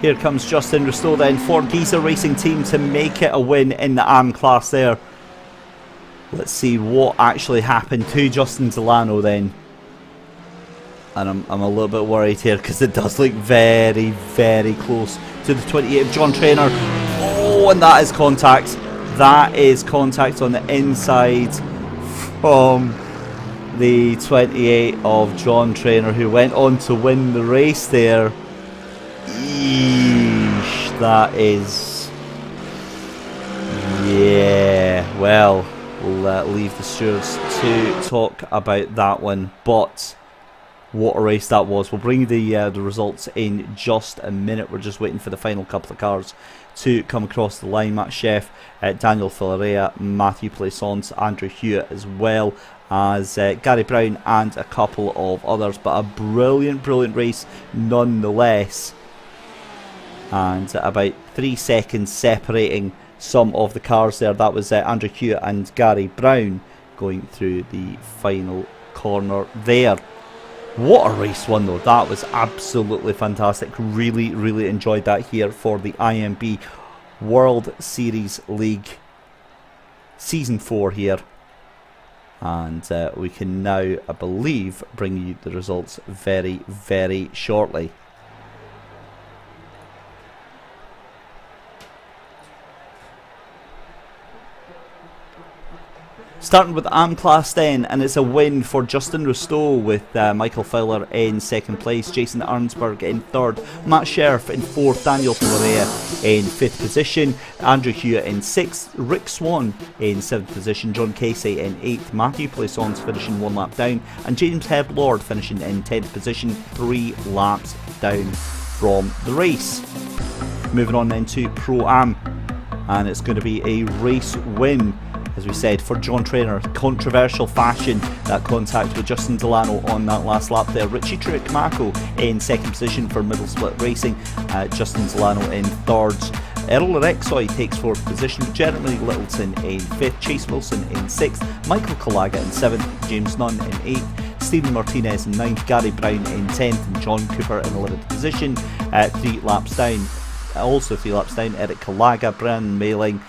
Here comes Justin Rustow then for Giza Racing Team to make it a win in the AM class there. Let's see what actually happened to Justin Delano then. And I'm a little bit worried here because it does look very close to the 28 of John Trainer. Oh, and that is contact. That is contact on the inside from the 28 of John Trainer, who went on to win the race there. Eesh, that is... yeah, well, we'll leave the stewards to talk about that one. But what a race that was. We'll bring the results in just a minute. We're just waiting for the final couple of cars to come across the line. Matt Chef, Daniel Filarea, Matthew Plaisance, Andrew Hewitt, as well as Gary Brown and a couple of others. But a brilliant race nonetheless. And about 3 seconds separating some of the cars there. That was Andrew Hewitt and Gary Brown going through the final corner there. What a race one though. That was absolutely fantastic. Really enjoyed that here for the IMB World Series League Season 4 here. And we can now, I believe, bring you the results very shortly. Starting with AM Class 10, and it's a win for Justin Rustow with Michael Fowler in second place, Jason Arnsberg in third, Matt Sheriff in fourth, Daniel Filarea in fifth position, Andrew Hewitt in sixth, Rick Swan in seventh position, John Casey in eighth, Matthew Plaisance finishing 1 lap down, and James Hebb Lord finishing in 10th position, 3 laps down from the race. Moving on then to Pro-Am, and it's going to be a race win, as we said, for John Traynor. Controversial fashion, that contact with Justin Delano on that last lap there. Richie Truitt-Mako in second position for Middle Split Racing, Justin Delano in third. Errol Rexoy takes fourth position, Jeremy Littleton in fifth, Chase Wilson in sixth, Michael Kalaga in seventh, James Nunn in eighth, Stephen Martinez in ninth, Gary Brown in 10th, and John Cooper in 11th position. 3 laps down, also 3 laps down, Eric Kalaga, Brian Mailing,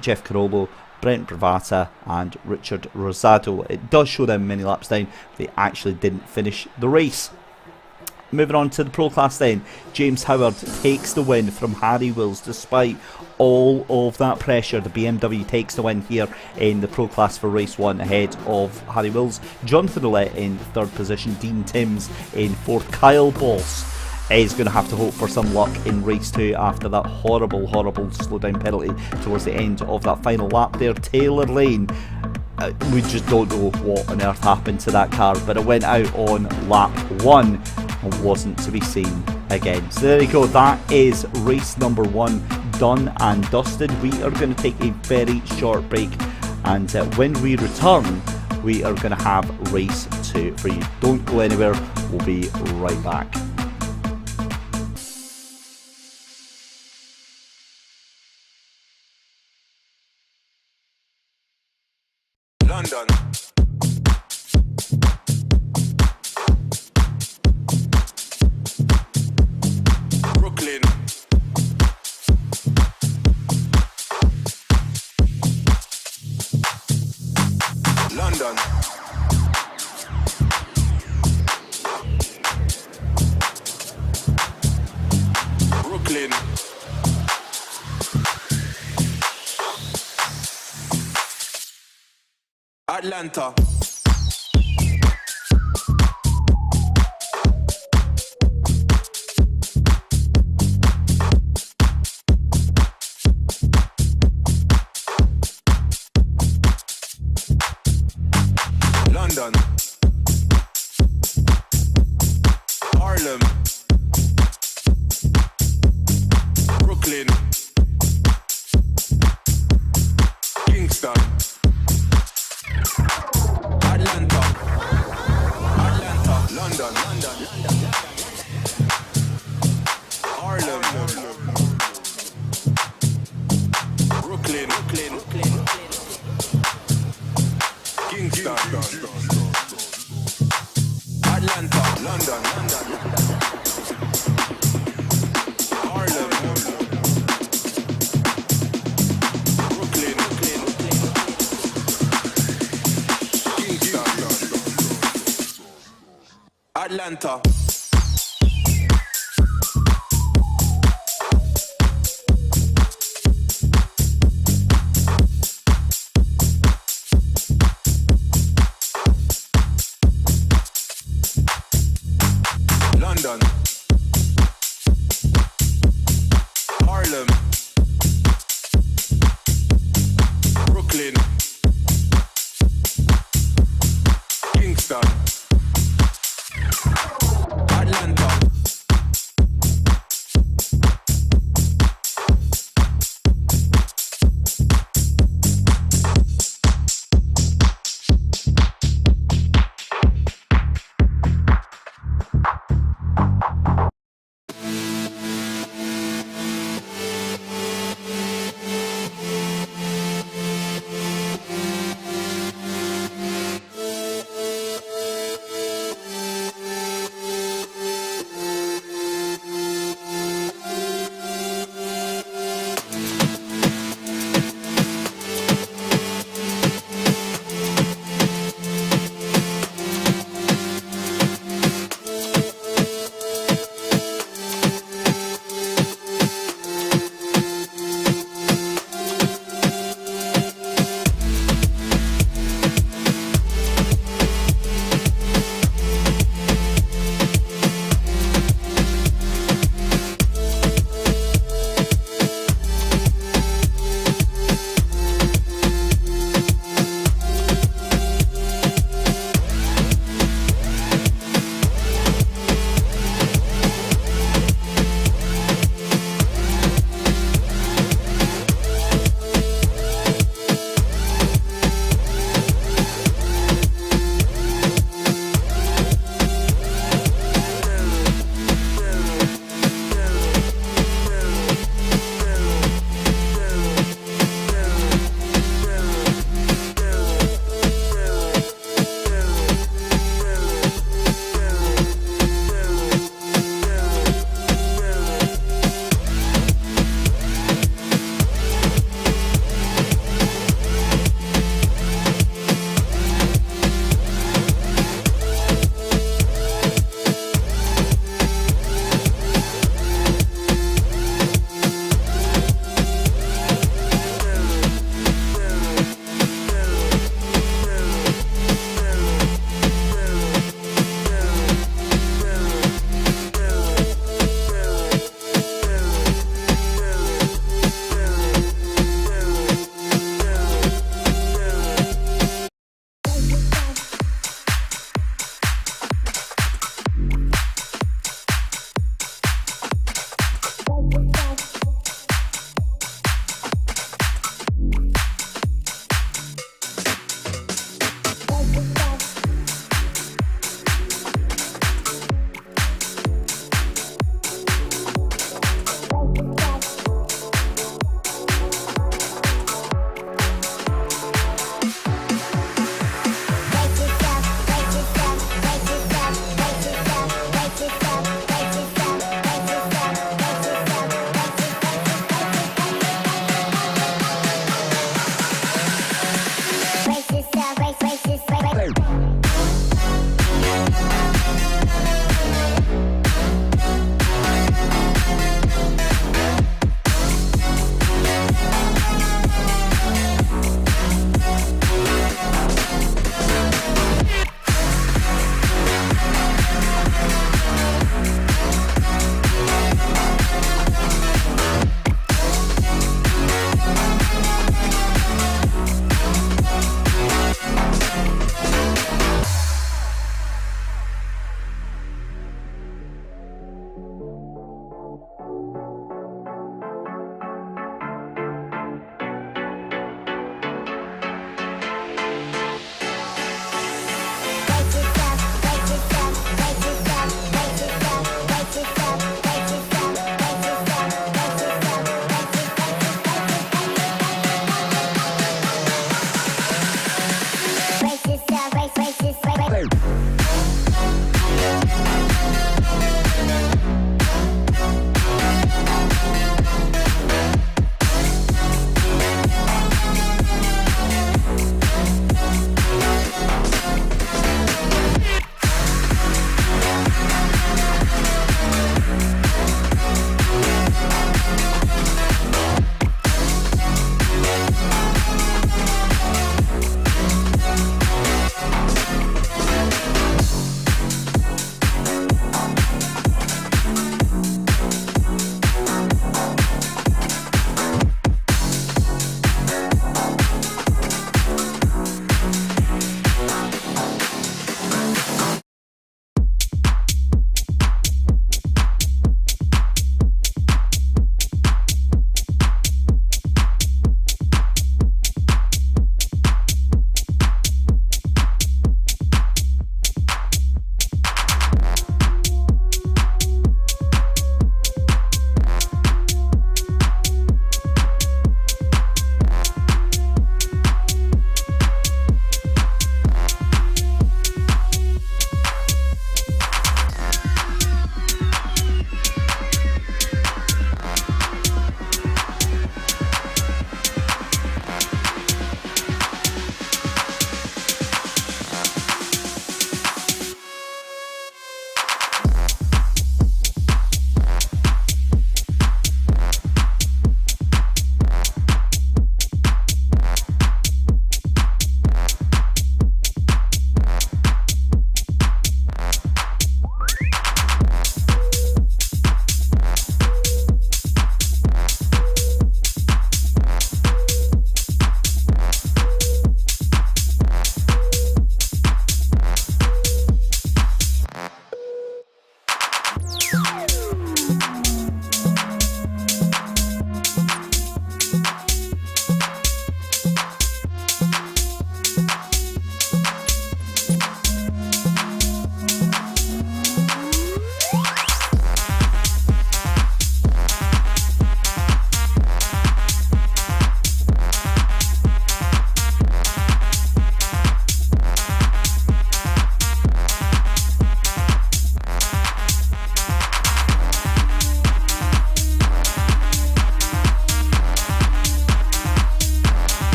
Jeff Carollo, Brent Bravata and Richard Rosado. It does show them many laps down. They actually didn't finish the race. Moving on to the Pro Class then, James Howard takes the win from Harry Wills despite all of that pressure. The BMW takes the win here in the Pro Class for race 1 ahead of Harry Wills. Jonathan Ouellette in third position, Dean Timms in fourth, Kyle Boss is going to have to hope for some luck in race 2 after that horrible slow down penalty towards the end of that final lap there. Taylor Lane, we just don't know what on earth happened to that car, but it went out on lap 1 and wasn't to be seen again. So there you go, that is race number 1 done and dusted. We are going to take a very short break, and when we return we are going to have race 2 for you. Don't go anywhere, we'll be right back. London, Brooklyn, London, Brooklyn, Atlanta, London, Harlem, Brooklyn, Kingston, Atlanta, London, Harlem, Brooklyn, Kingston, Atlanta, London, Harlem, Brooklyn, Atlanta. London, Harlem, Brooklyn,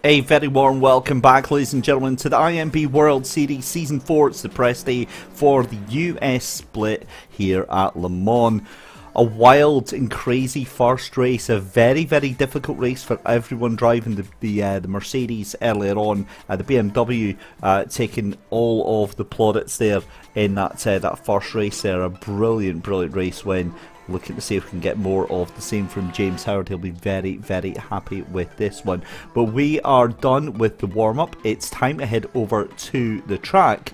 A very warm welcome back, ladies and gentlemen, to the IMB World Series Season 4. It's the press day for the US split here at Le Mans. A wild and crazy first race, a very, very difficult race for everyone driving the Mercedes earlier on. The BMW taking all of the plaudits there in that first race there. A brilliant, brilliant race win. Looking to see if we can get more of the same from James Howard. He'll be very, very happy with this one. But we are done with the warm-up. It's time to head over to the track.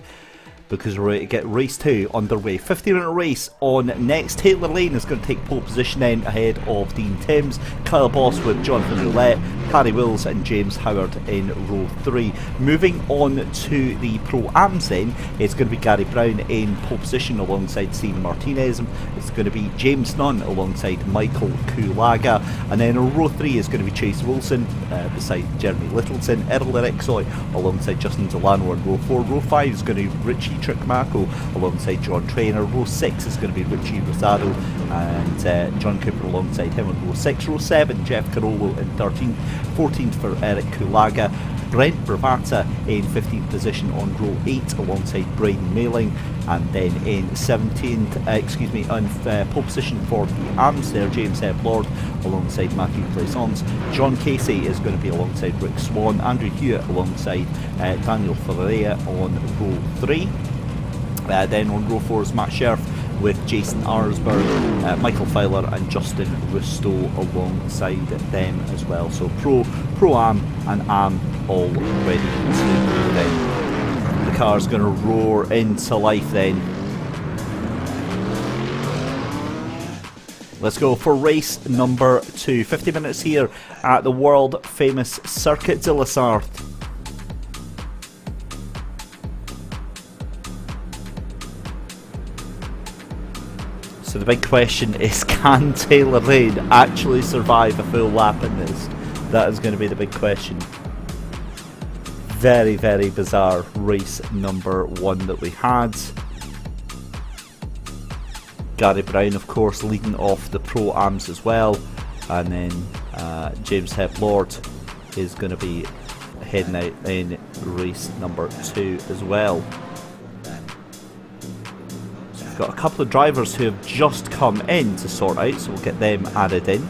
because we're ready to get race 2 underway. 15-minute race on next. Taylor Lane is going to take pole position then ahead of Dean Timms, Kyle Boss with Jonathan Roulette, Harry Wills and James Howard in row 3. Moving on to the Pro-Ams then, it's going to be Gary Brown in pole position alongside Stephen Martinez. It's going to be James Nunn alongside Michael Kulaga, and then in row 3 is going to be Chase Wilson beside Jeremy Littleton, Errol Erixoy alongside Justin Delano in row 4. Row 5 is going to be Richie Trickmako alongside John Trainer. Row 6 is going to be Richie Rosado and John Cooper alongside him in row 6. Row 7, Jeff Carollo in 13th. 14th for Eric Kulaga. Brent Bravata in 15th position on row 8 alongside Braden Mailing, and then in 17th, on pole position for the AMS there, James Lord alongside Matthew Plaisance. John Casey is going to be alongside Rick Swan, Andrew Hewitt alongside Daniel Ferreira on row 3. Then on row 4 is Matt Sheriff with Jason Arsberg, Michael Fowler and Justin Rustow alongside them as well. So Pro-Am and Am all ready to go then. The car's going to roar into life then. Let's go for race number 2. 50 minutes here at the world famous Circuit de la Sarthe. So the big question is, can Taylor Lane actually survive a full lap in this? That is going to be the big question. Very, very bizarre race number 1 that we had. Gary Brown, of course, leading off the Pro-Ams as well. And then James Lord is going to be heading out in race number 2 as well. We've got a couple of drivers who have just come in to sort out, so we'll get them added in.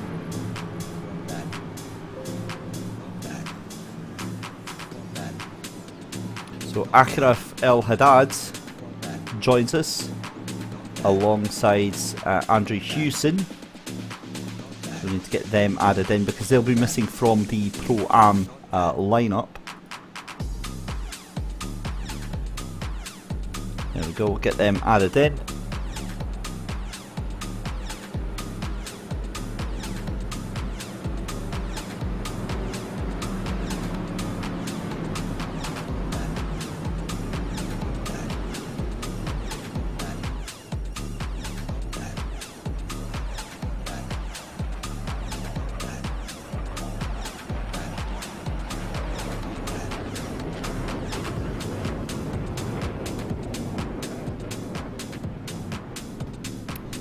So Achraf El Haddad joins us alongside Andrew Hewson. We need to get them added in because they'll be missing from the Pro-Am lineup. There we go, we'll get them added in.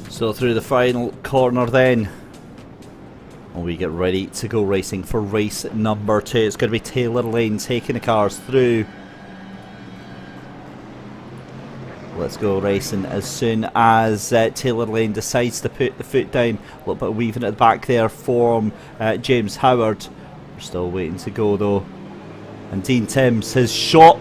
So through the final corner then, and we get ready to go racing for race number 2. It's going to be Taylor Lane taking the cars through. Let's go racing as soon as Taylor Lane decides to put the foot down. A little bit of weaving at the back there from James Howard. We're still waiting to go though. And Dean Timms has shot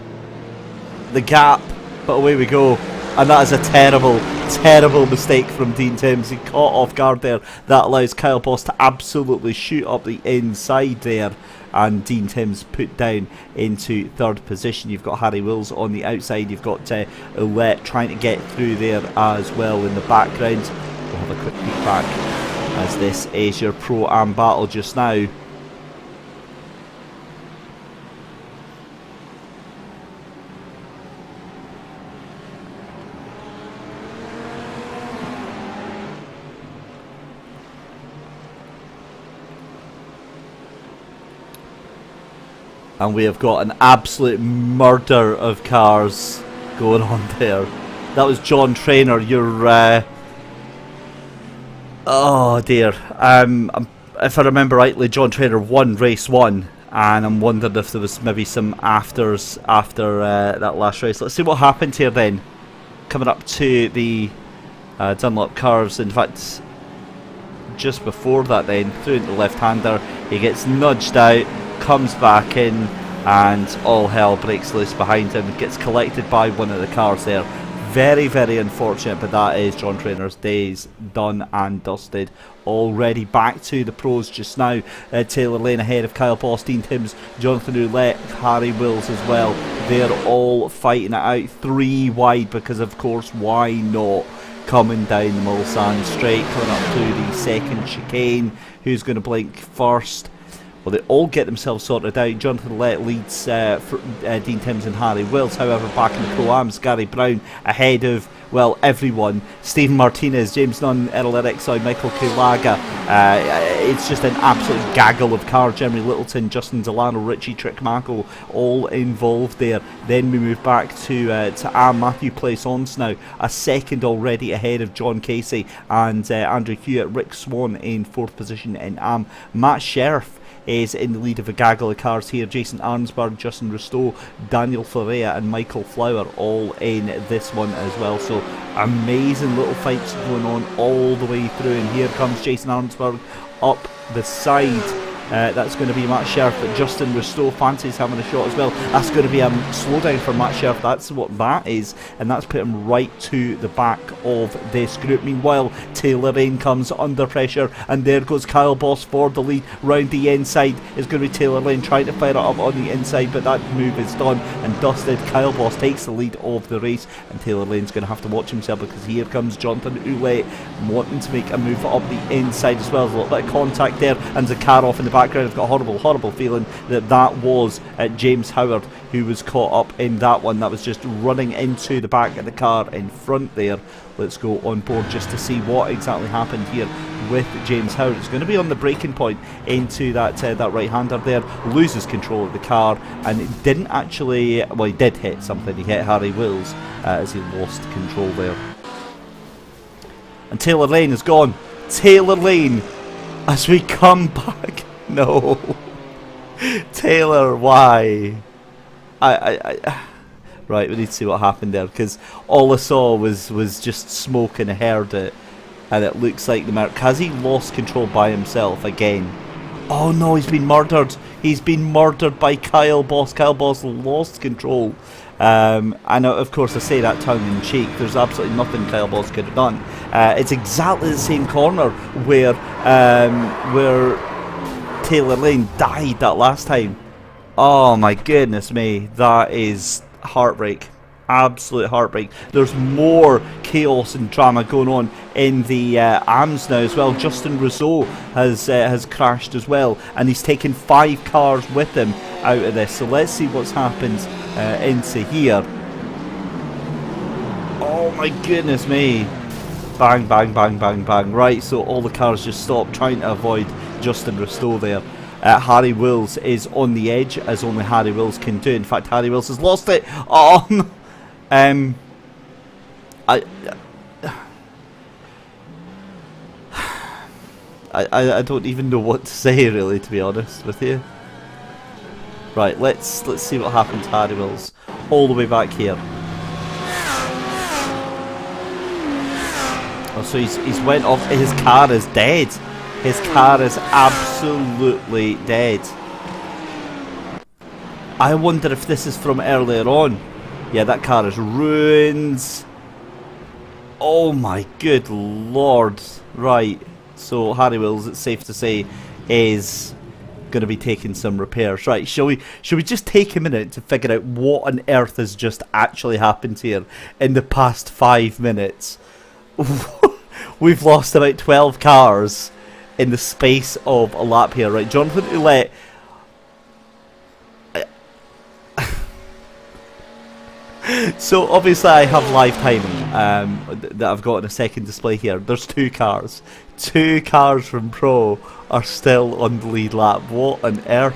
the gap, but away we go. And that is a terrible mistake from Dean Timms. He caught off guard there. That allows Kyle Boss to absolutely shoot up the inside there, and Dean Timms put down into 3rd position. You've got Harry Wills on the outside. You've got Ouellette trying to get through there as well in the background. We'll have a quick peek back as this is your Pro-Am battle just now. And we have got an absolute murder of cars going on there. That was John Trainer, your... oh dear. If I remember rightly, John Trainer won race 1. And I'm wondering if there was maybe some afters after that last race. Let's see what happened here then. Coming up to the Dunlop cars. In fact, just before that then, through into the left-hander. He gets nudged out. Comes back in and all hell breaks loose behind him. Gets collected by one of the cars there. Very, very unfortunate, but that is John Trainor's days done and dusted. Already back to the pros just now. Taylor Lane ahead of Kyle Boss, Dean Timms, Jonathan Roulette, Harry Wills as well. They're all fighting it out 3 wide because, of course, why not? Coming down the Mulsanne straight, coming up to the second chicane. Who's going to blink first? Well, they all get themselves sorted out. Jonathan Lett leads Dean Timms and Harry Wills. However, back in the Pro-Ams, Gary Brown ahead of, well, everyone. Stephen Martinez, James Nunn, Errol Eriksoy, Michael Kulaga. It's just an absolute gaggle of cars. Jeremy Littleton, Justin Delano, Richie Trickmackle, all involved there. Then we move back to Matthew Plaisance now, a second already ahead of John Casey and Andrew Hewitt. Rick Swan in 4th position in Matt Sheriff is in the lead of a gaggle of cars here. Jason Arnsberg, Justin Rustow, Daniel Ferreira and Michael Flower all in this one as well. So amazing little fights going on all the way through, and here comes Jason Arnsberg up the side. That's going to be Matt Sheriff, but Justin Rustow fancies having a shot as well. That's going to be a slowdown for Matt Sheriff. That's what that is, and that's put him right to the back of this group. Meanwhile, Taylor Lane comes under pressure, and there goes Kyle Boss for the lead. Round the inside is going to be Taylor Lane trying to fire it up on the inside, but that move is done and dusted. Kyle Boss takes the lead of the race, and Taylor Lane's going to have to watch himself because here comes Jonathan Ouellet wanting to make a move up the inside as well. There's a little bit of contact there, and Zakharov in the background. I've got a horrible feeling that was James Howard who was caught up in that one. That was just running into the back of the car in front there. Let's go on board just to see what exactly happened here with James Howard. It's going to be on the braking point into that right-hander there. Loses control of the car, and it didn't actually, well, he did hit something. He hit Harry Wills as he lost control there. And Taylor Lane is gone. Taylor Lane, as we come back. No. Taylor, why? Right, we need to see what happened there, because all I saw was just smoke and I heard it, and it looks like the Merc. Has he lost control by himself again? Oh no, he's been murdered. He's been murdered by Kyle Boss. Kyle Boss lost control. And of course I say that tongue in cheek. There's absolutely nothing Kyle Boss could have done. It's exactly the same corner where Taylor Lane died that last time. Oh my goodness me, that is heartbreak. Absolute heartbreak. There's more chaos and drama going on in the AMS now as well. Justin Rousseau has crashed as well, and he's taken 5 cars with him out of this. So let's see what's happened into here. Oh my goodness me. Bang, bang, bang, bang, bang. Right, so all the cars just stopped trying to avoid Justin Rustow there. Harry Wills is on the edge, as only Harry Wills can do. In fact, Harry Wills has lost it. Oh, I don't even know what to say, really, to be honest with you. Right, let's see what happened to Harry Wills all the way back here. Oh, so he's went off. His car is dead. His car is absolutely dead. I wonder if this is from earlier on. Yeah, that car is ruined. Oh my good lord. Right, so Harry Wills, it's safe to say, is going to be taking some repairs. Right, shall we just take a minute to figure out what on earth has just actually happened here in the past 5 minutes? We've lost about 12 cars in the space of a lap here. Right, Jonathan Ouellet. So obviously I have live timing that I've got in a second display here. There's 2 cars. 2 cars from Pro are still on the lead lap. What on earth?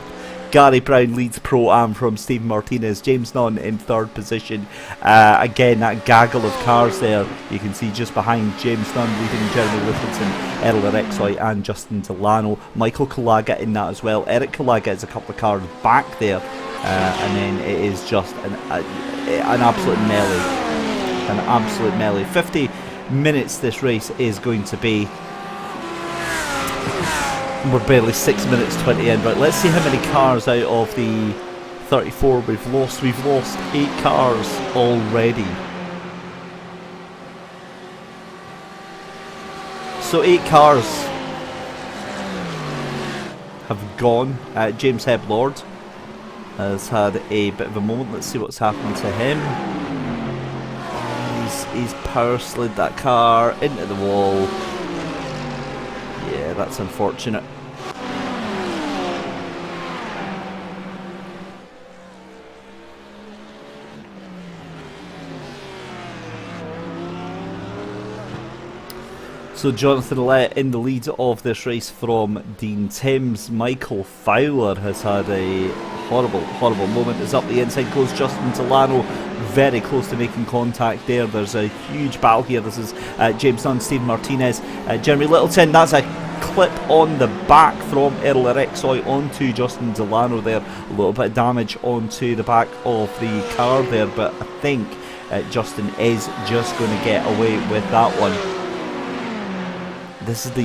Gary Brown leads Pro-Am from Stephen Martinez. James Nunn in 3rd position. Again, that gaggle of cars there. You can see just behind James Nunn leading Jeremy Littleton, Errol Eriksoy and Justin Delano. Michael Kulaga in that as well. Eric Kulaga is a couple of cars back there. And then it is just an absolute melee. An absolute melee. 50 minutes this race is going to be. We're barely 6 minutes 20 in, but let's see how many cars out of the 34 we've lost. We've lost 8 cars already. So 8 cars have gone. James Hebb Lord has had a bit of a moment. Let's see what's happened to him. He's power slid that car into the wall. Yeah, that's unfortunate. So Jonathan Lett in the lead of this race from Dean Timms. Michael Fowler has had a horrible moment. Is up the inside, goes Justin Delano, very close to making contact there. There's a huge battle here. This is James Dunn, Stephen Martinez, Jeremy Littleton. That's a clip on the back from Earl Erexoy onto Justin Delano there. A little bit of damage onto the back of the car there, but I think Justin is just going to get away with that one. This is the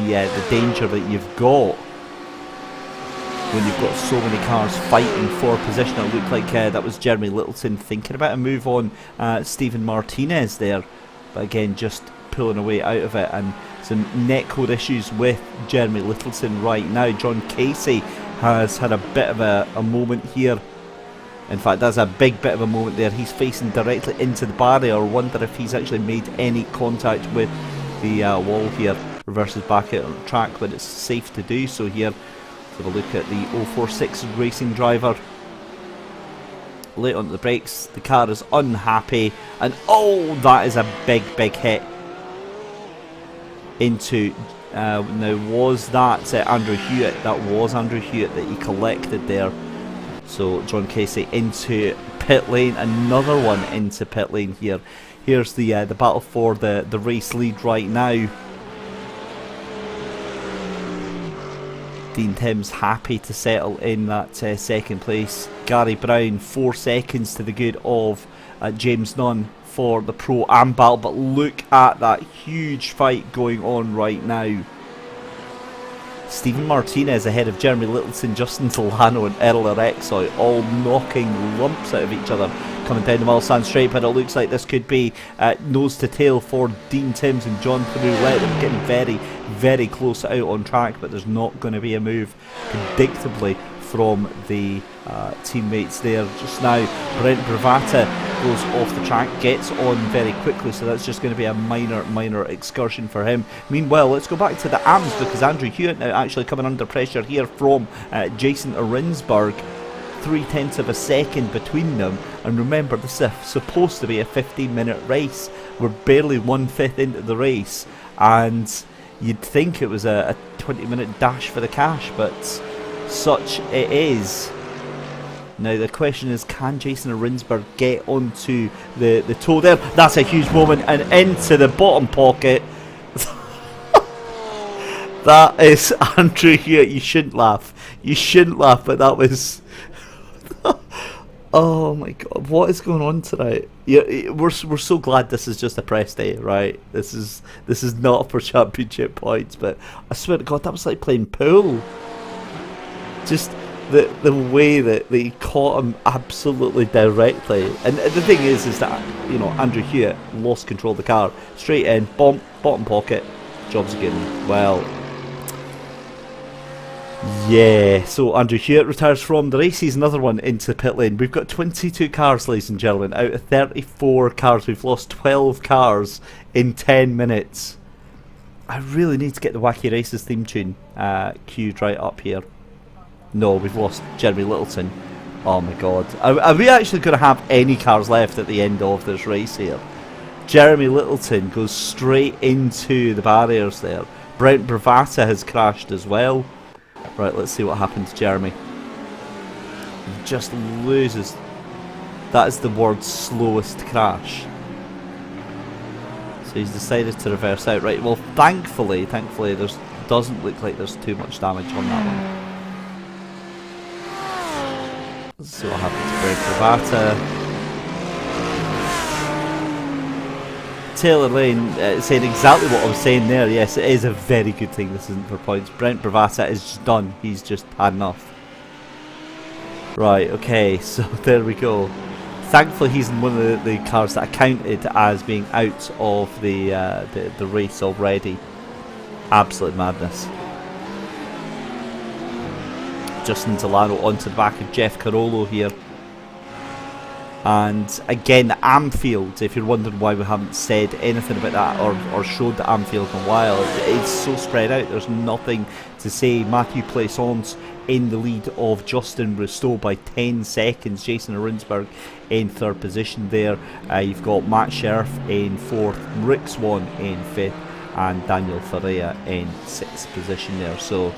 danger that you've got when you've got so many cars fighting for position. It looked like that was Jeremy Littleton thinking about a move on Stephen Martinez there, but again just pulling away out of it, and some netcode issues with Jeremy Littleton right now. John Casey has had a bit of a moment here. In fact, that's a big bit of a moment there. He's facing directly into the barrier. I wonder if he's actually made any contact with the wall here. Reverses back out on the track, but it's safe to do so here. Let's have a look at the 046 racing driver. Late onto the brakes, the car is unhappy, and oh, that is a big hit into, now was that Andrew Hewitt? That was Andrew Hewitt that he collected there. So John Casey into pit lane, another one into pit lane here. Here's the battle for the race lead right now. Dean Timms happy to settle in that second place. Gary Brown 4 seconds to the good of James Nunn for the Pro-Am battle, but look at that huge fight going on right now. Stephen Martinez ahead of Jeremy Littleton, Justin Delano and Earl Erexoy, all knocking lumps out of each other coming down the Mulsanne straight, but it looks like this could be nose to tail for Dean Timms and John Roulette. They're getting very close out on track, but there's not going to be a move predictably from the teammates there just now. Brent Bravata goes off the track, gets on very quickly, so that's just going to be a minor excursion for him. Meanwhile, let's go back to the AMS, because Andrew Hewitt now actually coming under pressure here from Jason Arinsberg. 0.3 of a second between them, and remember, this is supposed to be a 15-minute race. We're barely 1/5 into the race, and you'd think it was a 20-minute dash for the cash, but such it is. Now the question is, can Jason Arinsberg get onto the toe there? That's a huge moment, and into the bottom pocket. That is Andrew Hewitt. You shouldn't laugh. You shouldn't laugh, but that was... Oh my god, what is going on tonight? Yeah, we're so glad this is just a press day, right? This is not for championship points, but I swear to God, that was like playing pool. Just the way that they caught him absolutely directly. And the thing is that, you know, Andrew Hewitt lost control of the car. Straight in, bottom pocket, job's again. Well, yeah, so Andrew Hewitt retires from the race. He's another one into pit lane. We've got 22 cars, ladies and gentlemen, out of 34 cars. We've lost 12 cars in 10 minutes. I really need to get the Wacky Races theme tune queued right up here. No, we've lost Jeremy Littleton. Oh my god. Are we actually going to have any cars left at the end of this race here? Jeremy Littleton goes straight into the barriers there. Brent Bravata has crashed as well. Right, let's see what happened to Jeremy. He just loses. That is the world's slowest crash. So he's decided to reverse out. Right, well, thankfully, there doesn't look like there's too much damage on that one. Let's see what happened to Brent Bravata. Taylor Lane saying exactly what I was saying there. Yes, it is a very good thing this isn't for points. Brent Bravata is just done. He's just had enough. Right, okay, so there we go. Thankfully he's in one of the cars that I counted as being out of the race already. Absolute madness. Justin Delano onto the back of Jeff Carollo here. And again, Anfield, if you're wondering why we haven't said anything about that or showed the Anfield in a while, it's so spread out, there's nothing to say. Matthew Plaisance in the lead of Justin Bristow by 10 seconds. Jason Arinsberg in third position there. You've got Matt Sheriff in fourth, Rick Swan in fifth, and Daniel Ferreira in sixth position there. So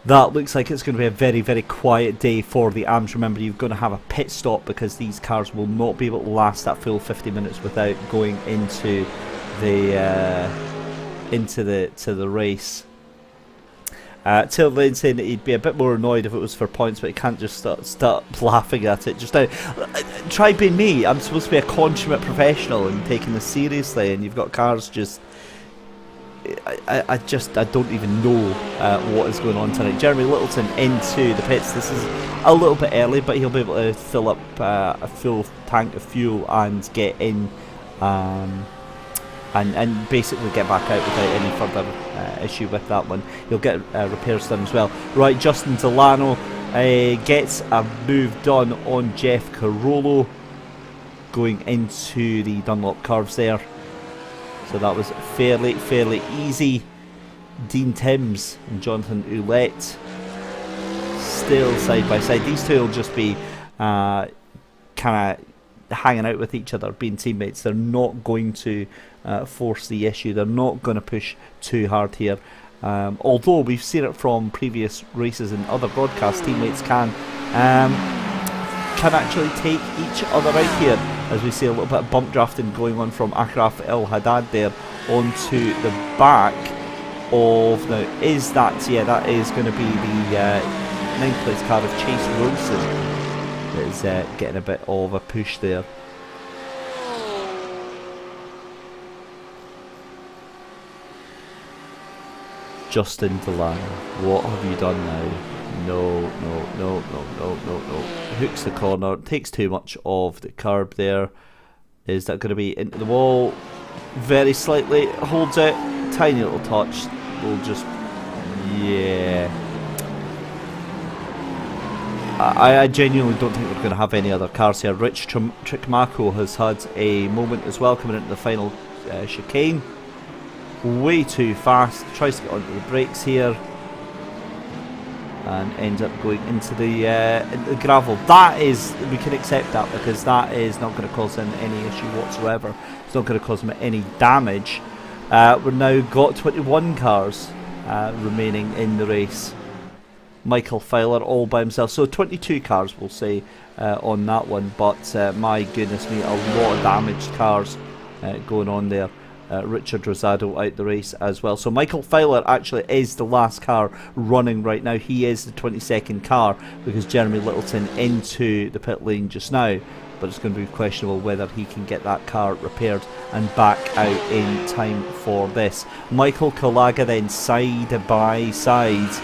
that looks like it's going to be a very, very quiet day for the AMS. Remember, you're going to have a pit stop because these cars will not be able to last that full 50 minutes without going into the race. Till Lane saying that he'd be a bit more annoyed if it was for points, but he can't just start laughing at it just now. Try being me. I'm supposed to be a consummate professional and taking this seriously, and you've got cars just... I don't even know what is going on tonight. Jeremy Littleton into the pits. This is a little bit early, but he'll be able to fill up a full tank of fuel and get in and basically get back out without any further issue with that one. He'll get repairs done as well. Right, Justin Delano gets a move done on Jeff Carollo going into the Dunlop curves there. So that was fairly easy. Dean Timms and Jonathan Ouellette still side by side. These two will just be kind of hanging out with each other, being teammates. They're not going to force the issue. They're not going to push too hard here. Although we've seen it from previous races and other broadcasts, teammates can actually take each other out here, as we see a little bit of bump drafting going on from Akraf El Haddad there onto the back of... Now, is that... Yeah, that is going to be the 9th place car of Chase Wilson that is getting a bit of a push there. Justin Delano, what have you done now? No. Hooks the corner, takes too much of the curb there. Is that going to be into the wall? Very slightly, holds it, tiny little touch. We'll just, yeah. I genuinely don't think we're going to have any other cars here. Rich Trickmako has had a moment as well coming into the final chicane. Way too fast, tries to get onto the brakes here. And ends up going into the gravel. That is, we can accept that because that is not going to cause him any issue whatsoever. It's not going to cause him any damage. We've now got 21 cars remaining in the race. Michael Fowler all by himself. So 22 cars we'll say on that one. But my goodness me, a lot of damaged cars going on there. Richard Rosado out the race as well. So Michael Fowler actually is the last car running right now. He is the 22nd car because Jeremy Littleton into the pit lane just now. But it's going to be questionable whether he can get that car repaired and back out in time for this. Michael Kalaga then side by side.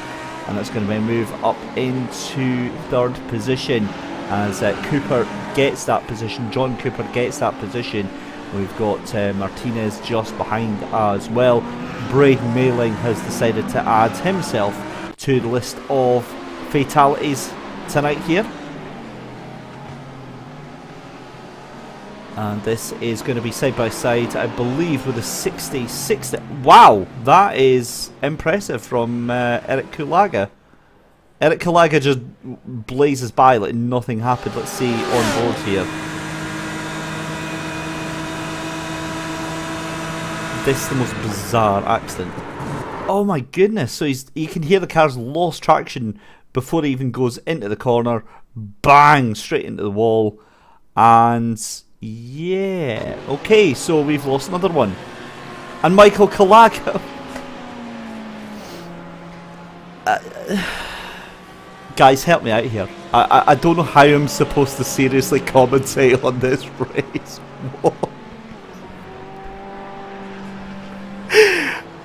And that's going to be a move up into third position as Cooper gets that position. John Cooper gets that position. We've got Martinez just behind as well. Braden Mayling has decided to add himself to the list of fatalities tonight here. And this is going to be side by side, I believe, with a 60. Wow, that is impressive from Eric Kulaga. Eric Kulaga just blazes by like nothing happened. Let's see on board here. This is the most bizarre accident. Oh my goodness, so you can hear the car's lost traction before it even goes into the corner. Bang, straight into the wall. And yeah, okay, so we've lost another one. And Michael Kalaga. Guys, help me out here. I don't know how I'm supposed to seriously commentate on this race. What?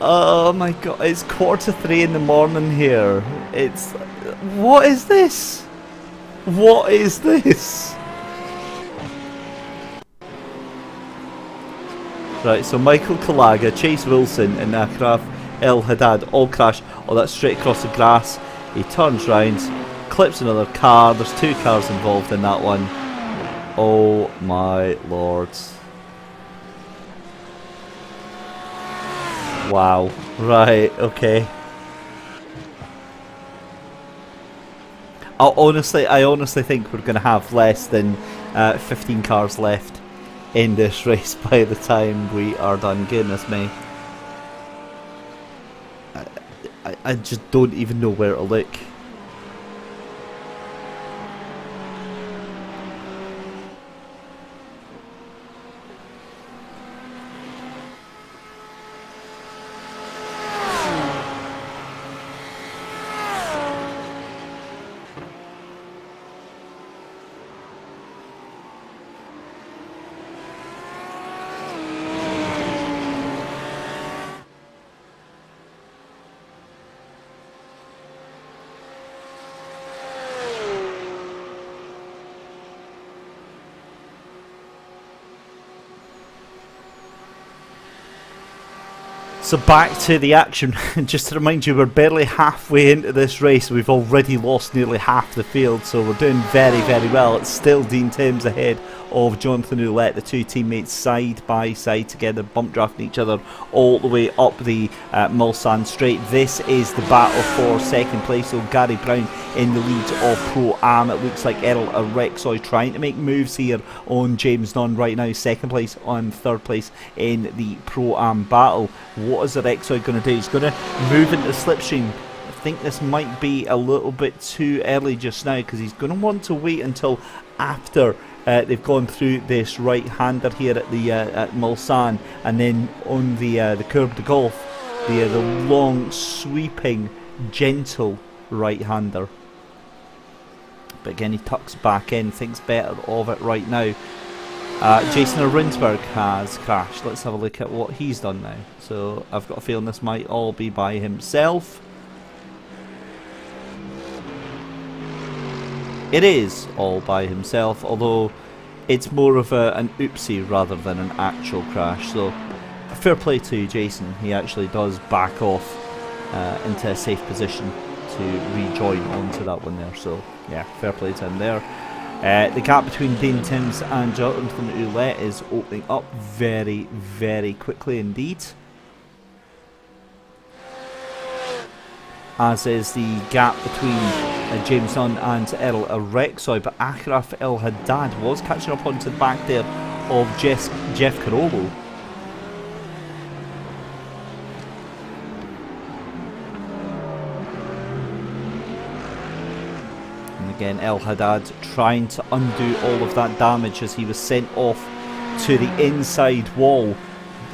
Oh my god, it's 2:45 in the morning here. It's... What is this? What is this? Right, so Michael Kalaga, Chase Wilson and Akraf El Haddad all crash. Oh, that's straight across the grass. He turns round, clips another car. There's 2 cars involved in that one. Oh my lord. Wow. Right, okay. I honestly think we're going to have less than 15 cars left in this race by the time we are done. Goodness me. I just don't even know where to look. So back to the action. Just to remind you, we're barely halfway into this race. We've already lost nearly half the field, so we're doing very, very well. It's still Dean Timms ahead of Jonathan Ouellette, the 2 teammates side by side together, bump drafting each other all the way up the Mulsanne straight. This is the battle for second place. So Gary Brown in the lead of Pro-Am. It looks like Errol Arexoy trying to make moves here on James Nunn right now. Second place and third place in the Pro-Am battle. What is Arexoy going to do? He's going to move into the slipstream. I think this might be a little bit too early just now, because he's going to want to wait until after they've gone through this right-hander here at the at Mulsanne, and then on the Curb de Golf, the long, sweeping, gentle right-hander. But again, he tucks back in, thinks better of it right now. Jason Rinsberg has crashed. Let's have a look at what he's done now. So I've got a feeling this might all be by himself. It is all by himself, although it's more of an oopsie rather than an actual crash. So fair play to Jason. He actually does back off into a safe position to rejoin onto that one there. So yeah, fair play to him there. The gap between Dean Timms and Jonathan Ouellette is opening up very, very quickly indeed. As is the gap between James Nunn and Errol Arexoy, but Achraf El Haddad was catching up onto the back there of Jeff Carollo. And again, El Haddad trying to undo all of that damage as he was sent off to the inside wall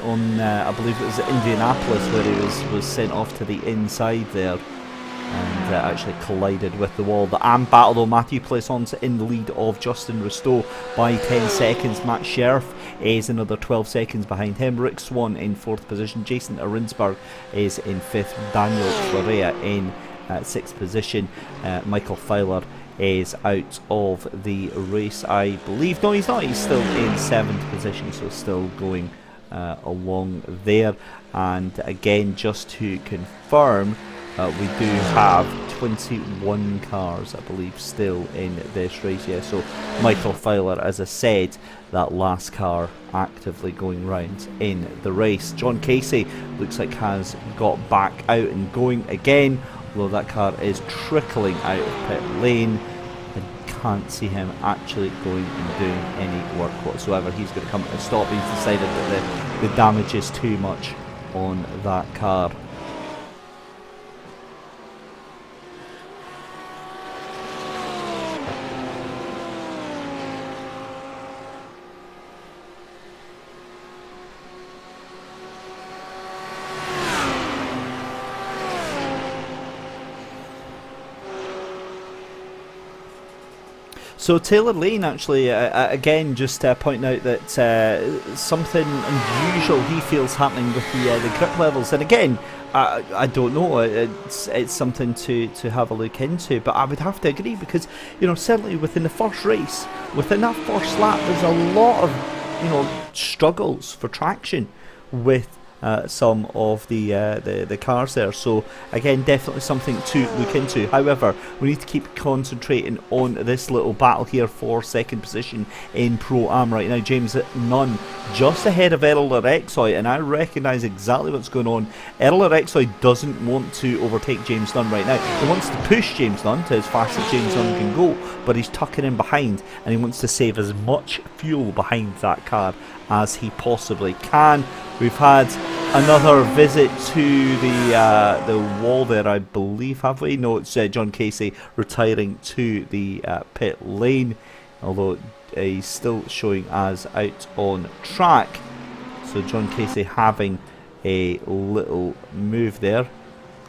on, I believe it was Indianapolis, where he was sent off to the inside there. And actually collided with the wall. The AM battle though, Matthew Plaisance in the lead of Justin Risteau by 10 seconds. Matt Sheriff is another 12 seconds behind him. Rick Swan in 4th position. Jason Rinsberg is in 5th. Daniel Florea in 6th position. Michael Fowler is out of the race, I believe. No, he's not. He's still in 7th position, so still going along there. And again, just to confirm, we do have 21 cars, I believe, still in this race. Yeah, so Michael Fowler, as I said, that last car actively going round in the race. John Casey looks like has got back out and going again, although that car is trickling out of pit lane. I can't see him actually going and doing any work whatsoever. He's going to come to a stop. He's decided that the damage is too much on that car. So Taylor Lane actually, again, just pointing out that something unusual he feels happening with the grip levels. And again, I don't know, it's something to have a look into, but I would have to agree, because, you know, certainly within the first race, within that first lap, there's a lot of, you know, struggles for traction with some of the cars there. So again, definitely something to look into. However, we need to keep concentrating on this little battle here for second position in Pro-Am right now. James Nunn just ahead of Errol Rexoy, and I recognise exactly what's going on. Errol Rexoy doesn't want to overtake James Nunn right now. He wants to push James Nunn to as fast as James Nunn can go, but he's tucking in behind, and he wants to save as much fuel behind that car as he possibly can. We've had another visit to the wall there, I believe, have we? No, it's John Casey retiring to the pit lane, although he's still showing as out on track. So John Casey having a little move there.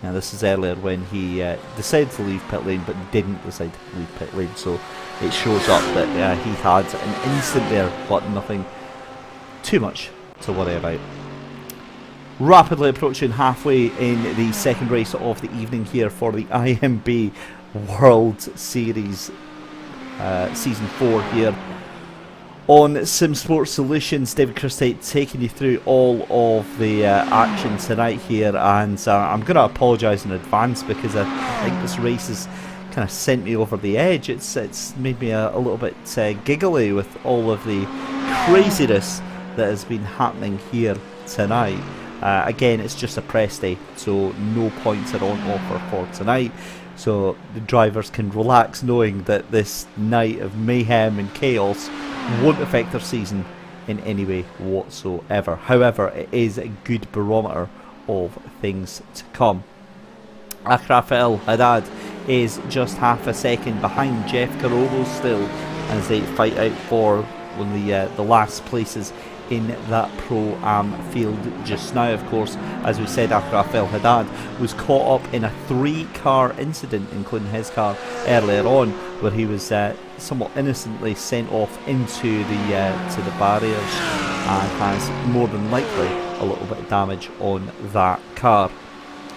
Now this is earlier when he decided to leave pit lane but didn't decide to leave pit lane, so it shows up that he had an instant there, but nothing too much to worry about. Rapidly approaching halfway in the second race of the evening here for the IMB World Series Season 4 here on Sim Sports Solutions. David Christie taking you through all of the action tonight here, and I'm going to apologise in advance because I think this race has kind of sent me over the edge. It's made me a little bit giggly with all of the craziness that has been happening here tonight. Again, it's just a press day, so no points are on offer for tonight, so the drivers can relax knowing that this night of mayhem and chaos won't affect their season in any way whatsoever. However, it is a good barometer of things to come. Rafael Haddad is just half a second behind Jeff Carobo still, as they fight out for one of the last places in that Pro-Am field just now. Of course, as we said, Rafael Haddad was caught up in a 3-car incident, including his car earlier on, where he was somewhat innocently sent off into the barriers and has more than likely a little bit of damage on that car.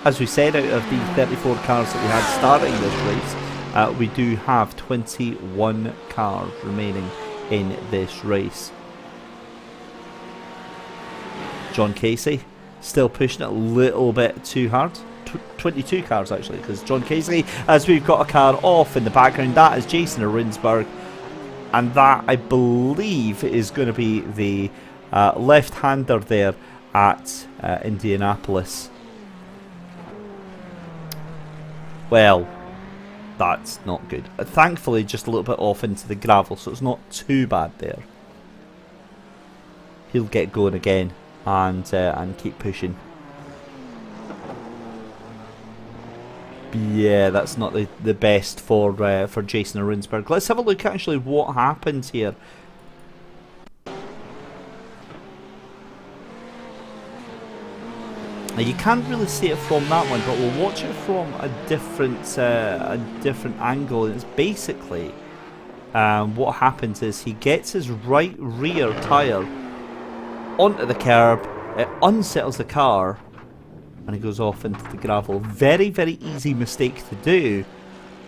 As we said, out of the 34 cars that we had starting this race, we do have 21 cars remaining in this race. John Casey still pushing it a little bit too hard. 22 cars actually, because John Casey, as we've got a car off in the background, that is Jason Rinsberg, and that I believe is going to be the left-hander there at Indianapolis. Well, that's not good. Thankfully, just a little bit off into the gravel, so it's not too bad there. He'll get going again and keep pushing. Yeah, that's not the best for Jason Rinsberg. Let's have a look actually what happens here. Now you can't really see it from that one, but we'll watch it from a different angle. It's basically what happens is he gets his right rear tyre onto the curb, it unsettles the car, and he goes off into the gravel. Very, very easy mistake to do,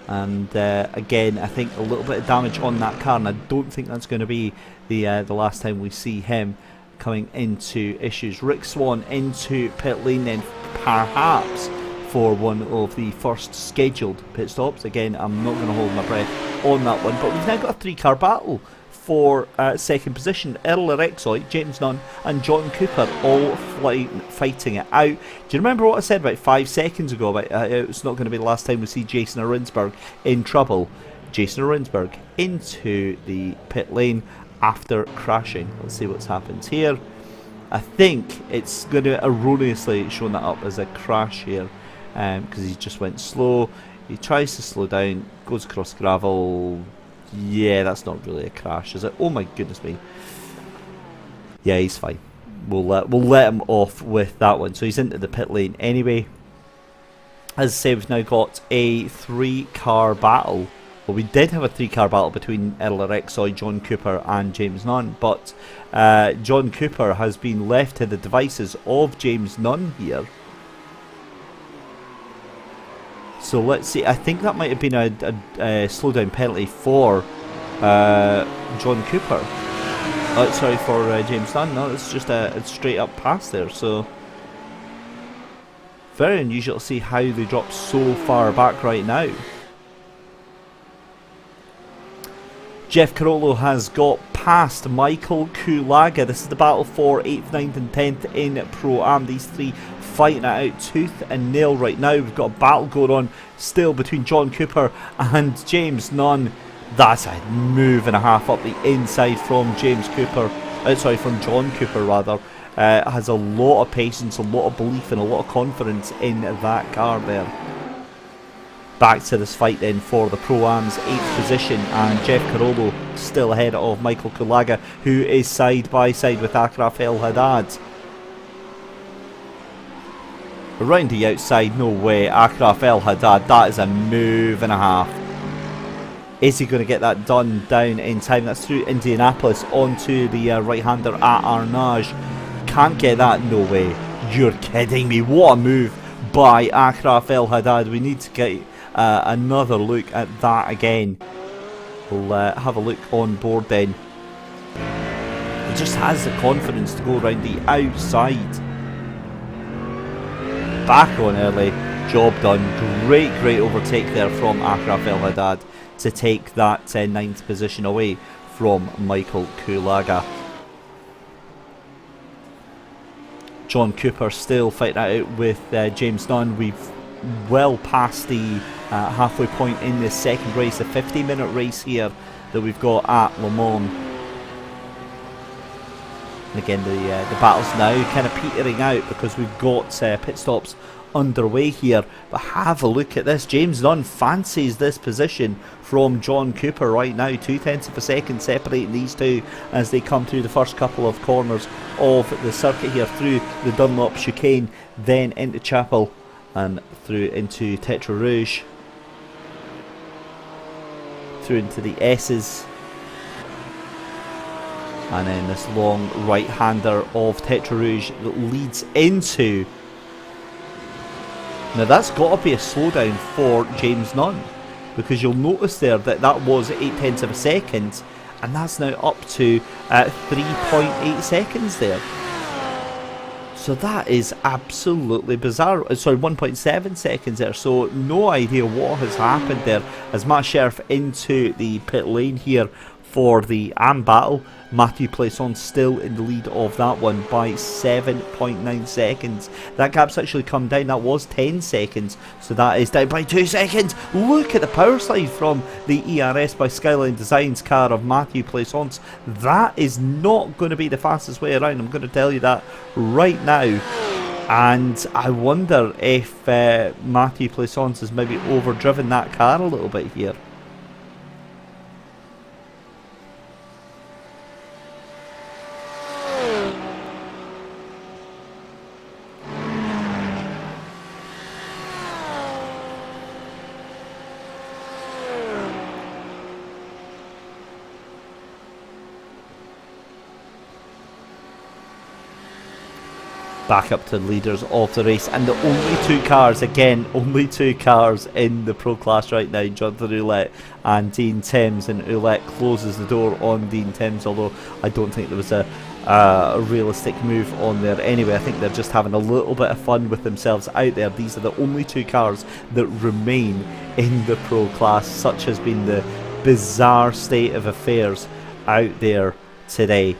and again, I think a little bit of damage on that car, and I don't think that's going to be the last time we see him coming into issues. Rick Swan into pit lane then, perhaps for one of the first scheduled pit stops. Again, I'm not going to hold my breath on that one, but we've now got a 3-car battle for second position. Errol Rexoy, James Nunn and John Cooper all fighting it out. Do you remember what I said about 5 seconds ago about it's not going to be the last time we see Jason Rinsberg in trouble? Jason Rinsberg into the pit lane after crashing. Let's see what's happened here. I think it's going to erroneously show that up as a crash here, because he just went slow. He tries to slow down, goes across gravel. Yeah, that's not really a crash, is it? Oh my goodness me. Yeah, he's fine. We'll let him off with that one. So he's into the pit lane anyway. As I say, we've now got a 3-car battle. Well, we did have a 3-car battle between Errol Rexoy, John Cooper and James Nunn, but John Cooper has been left to the devices of James Nunn here. So let's see, I think that might have been a slowdown penalty for John Cooper. Sorry, for James Nunn. No, it's just a straight up pass there. So very unusual to see how they dropped so far back right now. Jeff Carollo has got past Michael Kulaga. This is the battle for 8th, 9th and 10th in Pro-Am. These three fighting it out tooth and nail right now. We've got a battle going on still between John Cooper and James Nunn. That's a move and a half up the inside from James Cooper. From John Cooper rather. Has a lot of patience, a lot of belief and a lot of confidence in that car there. Back to this fight then for the Pro-Am's 8th position, and Jeff Carollo still ahead of Michael Kulaga, who is side by side with Achraf El Haddad. Around the outside, no way, Achraf El Haddad, that is a move and a half. Is he going to get that done down in time? That's through Indianapolis onto the right-hander at Arnage. Can't get that, no way. You're kidding me, what a move by Achraf El Haddad. We need to get another look at that again. We'll have a look on board then. He just has the confidence to go around the outside. Back on early, job done. Great overtake there from Achraf El Haddad to take that 9th position away from Michael Kulaga. John Cooper still fighting out with James Nunn. We've well past the halfway point in this second race, a 50-minute race here that we've got at Le Mans. And again, the battle's now kind of petering out because we've got pit stops underway here. But have a look at this. James Nunn fancies this position from John Cooper right now. 0.2 of a second separating these two as they come through the first couple of corners of the circuit here, through the Dunlop chicane, then into Chapel and through into Tetra Rouge, through into the S's, and then this long right-hander of Tetra Rouge that leads into... Now that's got to be a slowdown for James Nunn, because you'll notice there that that was 0.8 of a second, and that's now up to 3.8 seconds there. So that is absolutely bizarre. Sorry, 1.7 seconds there. So no idea what has happened there as Matt Sheriff into the pit lane here for the AM battle. Matthew Plaisson still in the lead of that one by 7.9 seconds. That gap's actually come down. That was 10 seconds. So that is down by 2 seconds. Look at the power slide from the ERS by Skyline Designs car of Matthew Plaissance. That is not going to be the fastest way around. I'm going to tell you that right now. And I wonder if Matthew Plaissance has maybe overdriven that car a little bit here. Back up to the leaders of the race, and the only two cars, again, only two cars in the Pro class right now, Jonathan Ouellette and Dean Timms, and Ouellette closes the door on Dean Timms, although I don't think there was a realistic move on there anyway. I think they're just having a little bit of fun with themselves out there. These are the only two cars that remain in the Pro class. Such has been the bizarre state of affairs out there today.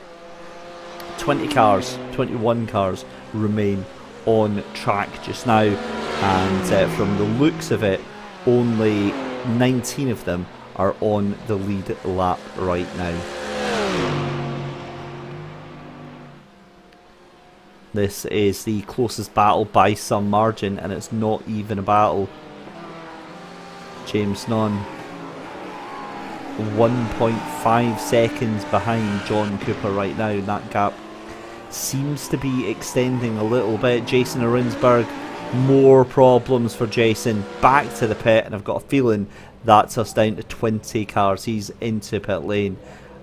20 cars, 21 cars remain on track just now, and from the looks of it, only 19 of them are on the lead lap right now. This is the closest battle by some margin, and it's not even a battle. James Nunn 1.5 seconds behind John Cooper right now. That gap seems to be extending a little bit. Jason Arinsberg, more problems for Jason. Back to the pit, and I've got a feeling that's us down to 20 cars. He's into pit lane,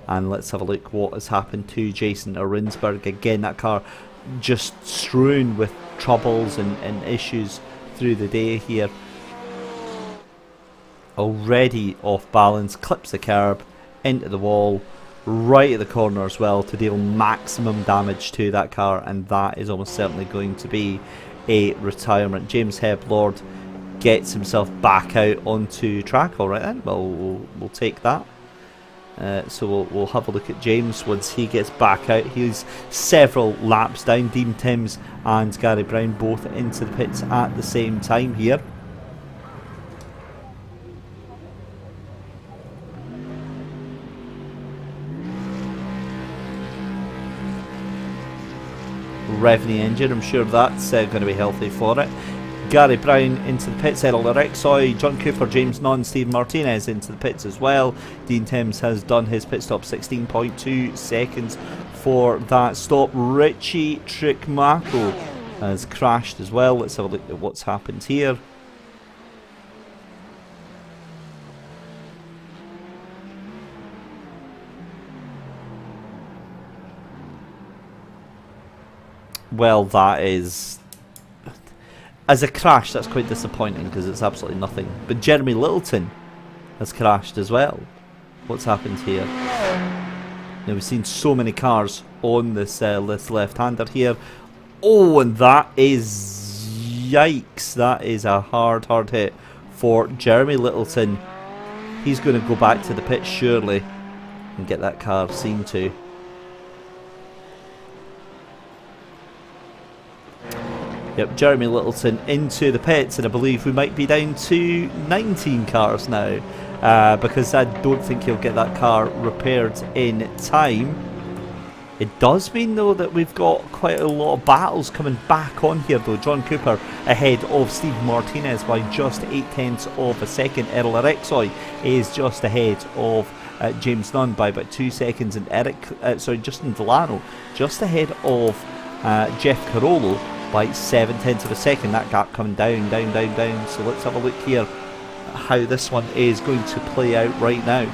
and let's have a look what has happened to Jason Arinsberg. Again, that car just strewn with troubles and issues through the day here. Already off balance, clips the curb into the wall, right at the corner as well, to deal maximum damage to that car, and that is almost certainly going to be a retirement. James Heblord gets himself back out onto track. Alright then, we'll take that. So we'll have a look at James once he gets back out. He's several laps down. Dean Timms and Gary Brown both into the pits at the same time here. Revving the engine, I'm sure that's going to be healthy for it. Gary Brown into the pits, Errol Erexoy, John Cooper, James Nunn, Stephen Martinez into the pits as well. Dean Timms has done his pit stop, 16.2 seconds for that stop. Richie Trickmako has crashed as well. Let's have a look at what's happened here. Well, that is... As a crash, that's quite disappointing because it's absolutely nothing. But Jeremy Littleton has crashed as well. What's happened here? Now, we've seen so many cars on this left-hander here. Oh, and that is... Yikes. That is a hard hit for Jeremy Littleton. He's going to go back to the pit surely and get that car seen to. Yep, Jeremy Littleton into the pits, and I believe we might be down to 19 cars now, because I don't think he'll get that car repaired in time. It does mean though that we've got quite a lot of battles coming back on here though. John Cooper ahead of Steve Martinez by just 0.8 of a second. Errol Erexoy is just ahead of James Nunn by about 2 seconds, and Justin Delano just ahead of Jeff Carollo by 0.7 of a second. That gap coming down. So let's have a look here at how this one is going to play out right now.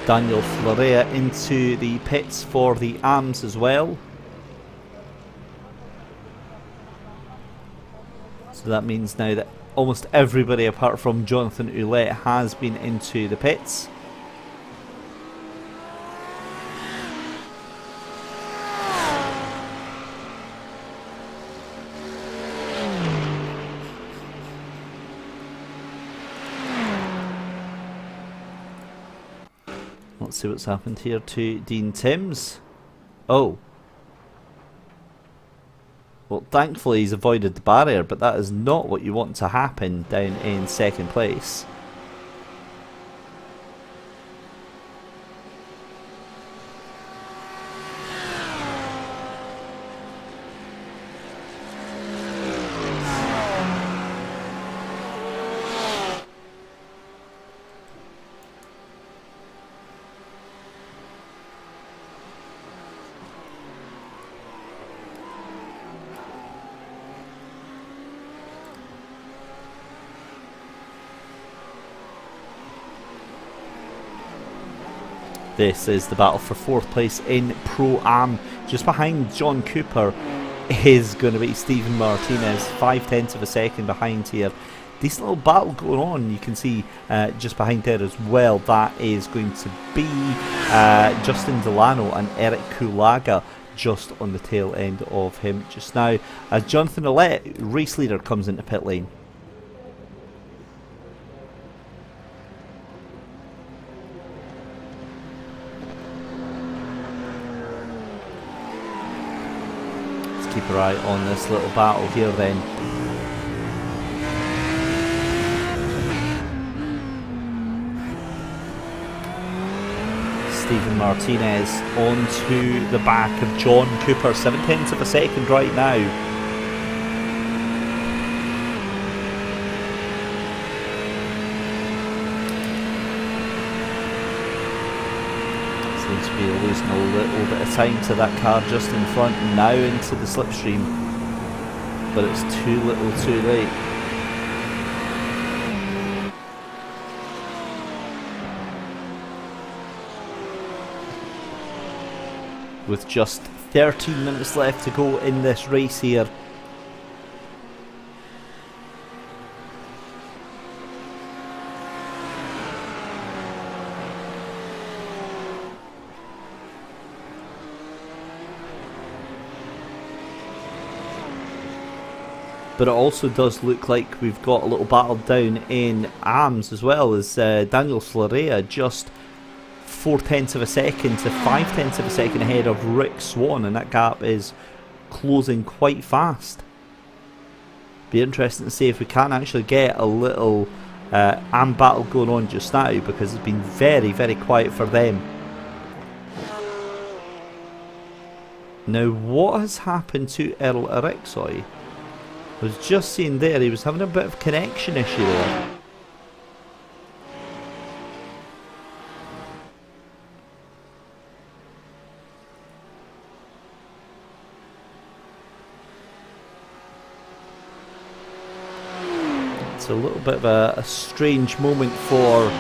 Daniel Florea into the pits for the AMS as well. So that means now that almost everybody apart from Jonathan Ouellette has been into the pits. Let's see what's happened here to Dean Timms. Oh. Well, thankfully he's avoided the barrier, but that is not what you want to happen down in second place. This is the battle for fourth place in Pro-Am. Just behind John Cooper is going to be Stephen Martinez, 0.5 of a second behind here. Decent little battle going on. You can see just behind there as well, that is going to be Justin Delano and Eric Kulaga just on the tail end of him just now, as Jonathan Ouellette, race leader, comes into pit lane. Keep our eye on this little battle here then. Stephen Martinez onto the back of John Cooper, 0.7 of a second right now. Seems to be losing a little bit of time to that car just in front, now into the slipstream, but it's too little too late. With just 13 minutes left to go in this race here. But it also does look like we've got a little battle down in AMS as well, as Daniel Florea just 0.4 of a second to 0.5 of a second ahead of Rick Swan, and that gap is closing quite fast. Be interesting to see if we can actually get a little AM battle going on just now, because it's been very, very quiet for them. Now, what has happened to Earl Erexoy? I was just seeing there, he was having a bit of connection issue there. It's a little bit of a strange moment for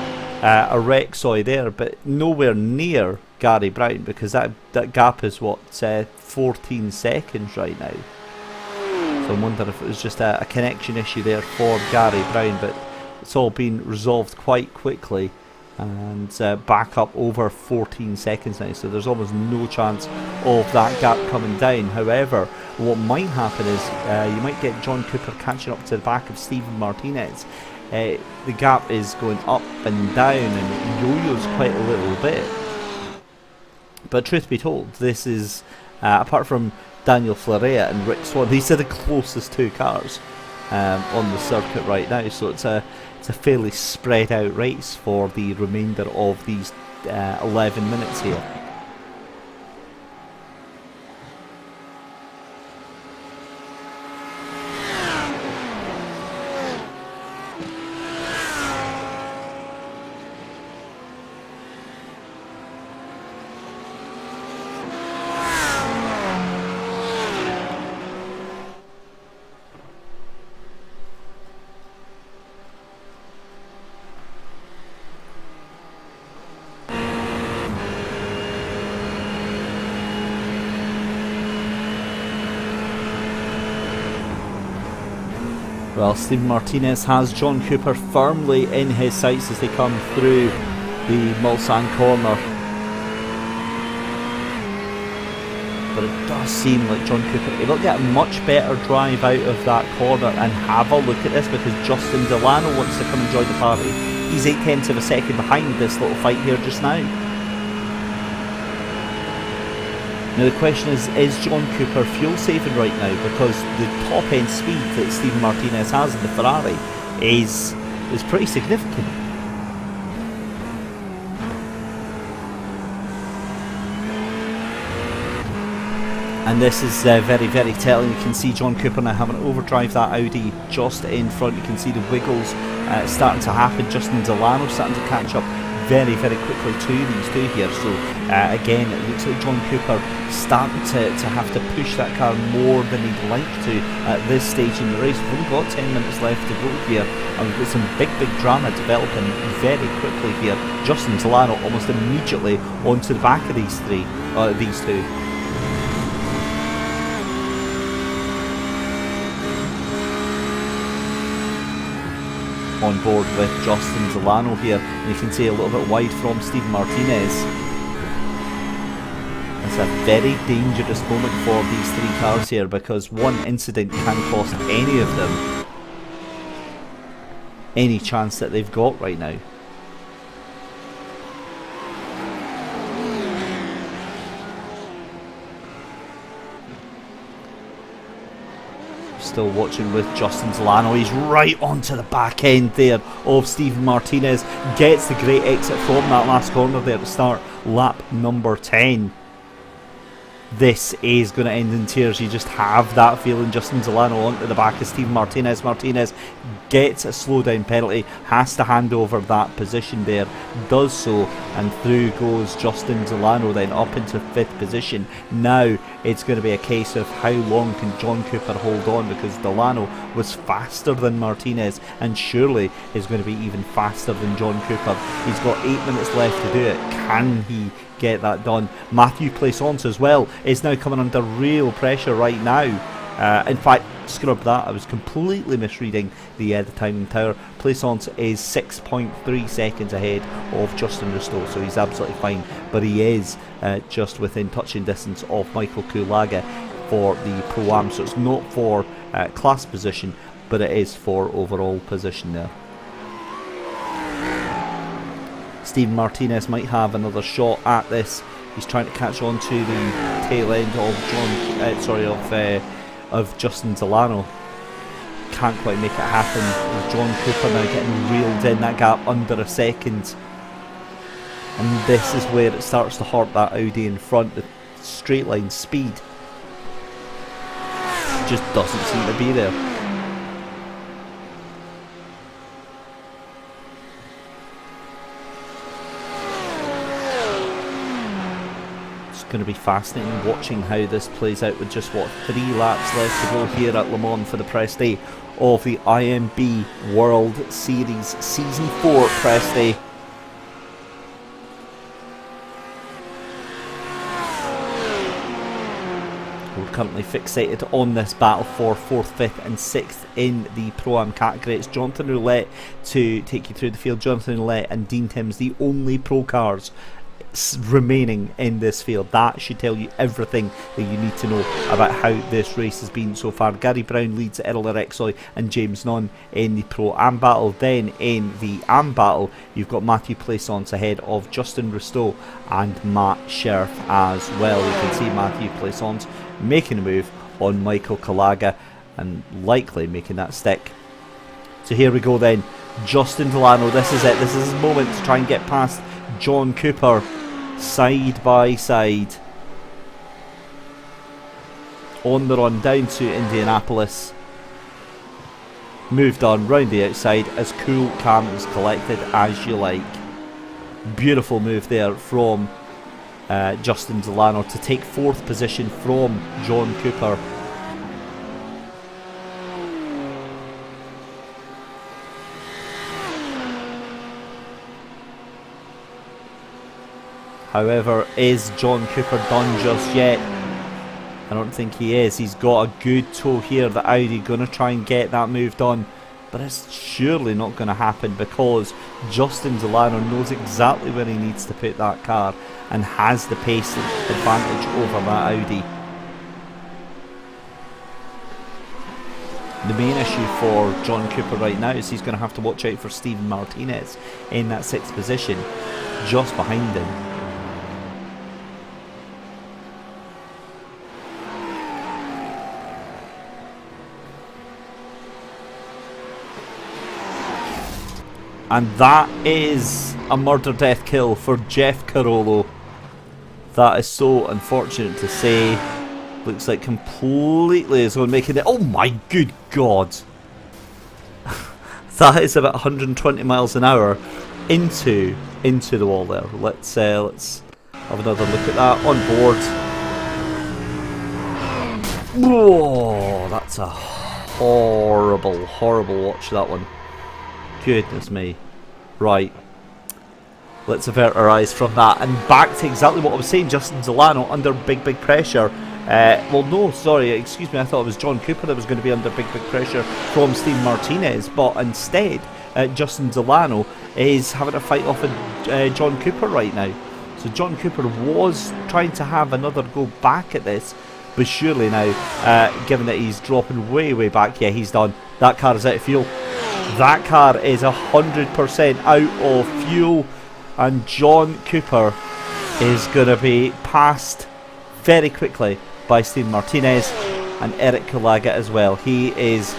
Erexoy there, but nowhere near Gary Brown, because that gap is what, 14 seconds right now. So I'm wondering if it was just a connection issue there for Gary Brown, but it's all been resolved quite quickly, and back up over 14 seconds now, so there's almost no chance of that gap coming down. However, what might happen is you might get John Cooper catching up to the back of Stephen Martinez. The gap is going up and down and yo-yos quite a little bit. But truth be told, this is, apart from Daniel Florea and Rick Swan, these are the closest two cars on the circuit right now, so it's a fairly spread out race for the remainder of these 11 minutes here. Well, Stephen Martinez has John Cooper firmly in his sights as they come through the Mulsanne corner. But it does seem like John Cooper able to get a much better drive out of that corner. And have a look at this, because Justin Delano wants to come and join the party. He's 0.8 of a second behind this little fight here just now. Now the question is John Cooper fuel saving right now? Because the top end speed that Stephen Martinez has in the Ferrari is pretty significant. And this is very, very telling. You can see John Cooper now having to overdrive that Audi just in front. You can see the wiggles starting to happen. Justin Delano starting to catch up very, very quickly to these two here. So again, it looks like John Cooper starting to have to push that car more than he'd like to at this stage in the race. We've only got 10 minutes left to go here, and we've got some big drama developing very quickly here. Justin Delano almost immediately onto the back of these two. On board with Justin Delano here, and you can see a little bit wide from Stephen Martinez. It's a very dangerous moment for these three cars here, because one incident can cost any of them any chance that they've got right now. Still watching with Justin Delano. He's right onto the back end there of Stephen Martinez. Gets the great exit from that last corner there to start lap number 10. This is going to end in tears. You just have that feeling. Justin Delano onto the back of Stephen Martinez. Martinez gets a slow down penalty, has to hand over that position there, does so, and through goes Justin Delano then up into 5th position. Now it's going to be a case of how long can John Cooper hold on, because Delano was faster than Martinez and surely is going to be even faster than John Cooper. He's got 8 minutes left to do it. Can he get that done? Matthew Plaisance as well is now coming under real pressure right now. In fact, scrub that, I was completely misreading the timing tower. Plaisance is 6.3 seconds ahead of Justin Rustow, so he's absolutely fine, but he is just within touching distance of Michael Kulaga for the Pro-Am, so it's not for class position, but it is for overall position there. Steven Martinez might have another shot at this. He's trying to catch on to the tail end of Justin Delano. Can't quite make it happen. John Cooper now getting reeled in, that gap under a second. And this is where it starts to hurt that Audi in front. The straight line speed just doesn't seem to be there. Going to be fascinating watching how this plays out with just 3 laps left to go here at Le Mans for the press day of the IMB World Series Season 4 press day. We're currently fixated on this battle for 4th, 5th and 6th in the Pro-Am category. It's Jonathan Roulette to take you through the field. Jonathan Roulette and Dean Timms, the only pro cars remaining in this field. That should tell you everything that you need to know about how this race has been so far. Gary Brown leads Errol Erexoy and James Nunn in the Pro-Am battle. Then in the Am battle, you've got Matthew Plaisance ahead of Justin Rustow and Matt Scherf as well. You can see Matthew Plaisance making a move on Michael Kalaga and likely making that stick. So here we go then. Justin Delano, this is it. This is his moment to try and get past John Cooper side by side. On the run down to Indianapolis. Moved on round the outside as cool, calm, as collected as you like. Beautiful move there from Justin Delano to take 4th position from John Cooper. However, is John Cooper done just yet? I don't think he is. He's got a good toe here. The Audi going to try and get that move done. But it's surely not going to happen because Justin Delano knows exactly where he needs to put that car and has the pace advantage over that Audi. The main issue for John Cooper right now is he's going to have to watch out for Steven Martinez in that 6th position, just behind him. And that is a murder-death kill for Jeff Carollo. That is so unfortunate to say. Looks like completely is going to make it. Oh my good God. That is about 120 miles an hour into the wall there. Let's have another look at that on board. Whoa, that's a horrible watch, that one. Goodness me. Right. Let's avert our eyes from that and back to exactly what I was saying. Justin Delano under big pressure. Well, no, sorry, excuse me. I thought it was John Cooper that was going to be under big pressure from Steven Martinez, but instead, Justin Delano is having a fight off with John Cooper right now. So John Cooper was trying to have another go back at this, but surely now, given that he's dropping way back, yeah, he's done. That car is out of fuel. That car is 100% out of fuel, and John Cooper is going to be passed very quickly by Steven Martinez and Eric Kalaga as well. He is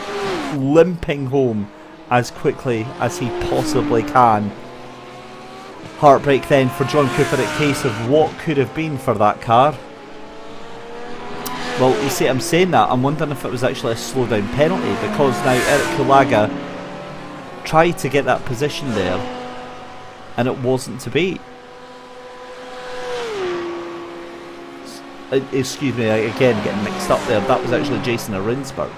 limping home as quickly as he possibly can. Heartbreak then for John Cooper in case of what could have been for that car. Well, you see, I'm saying that, I'm wondering if it was actually a slow down penalty, because now Eric Kalaga tried to get that position there and it wasn't to be. Excuse me, again getting mixed up there. That was actually Jason Arinsberg.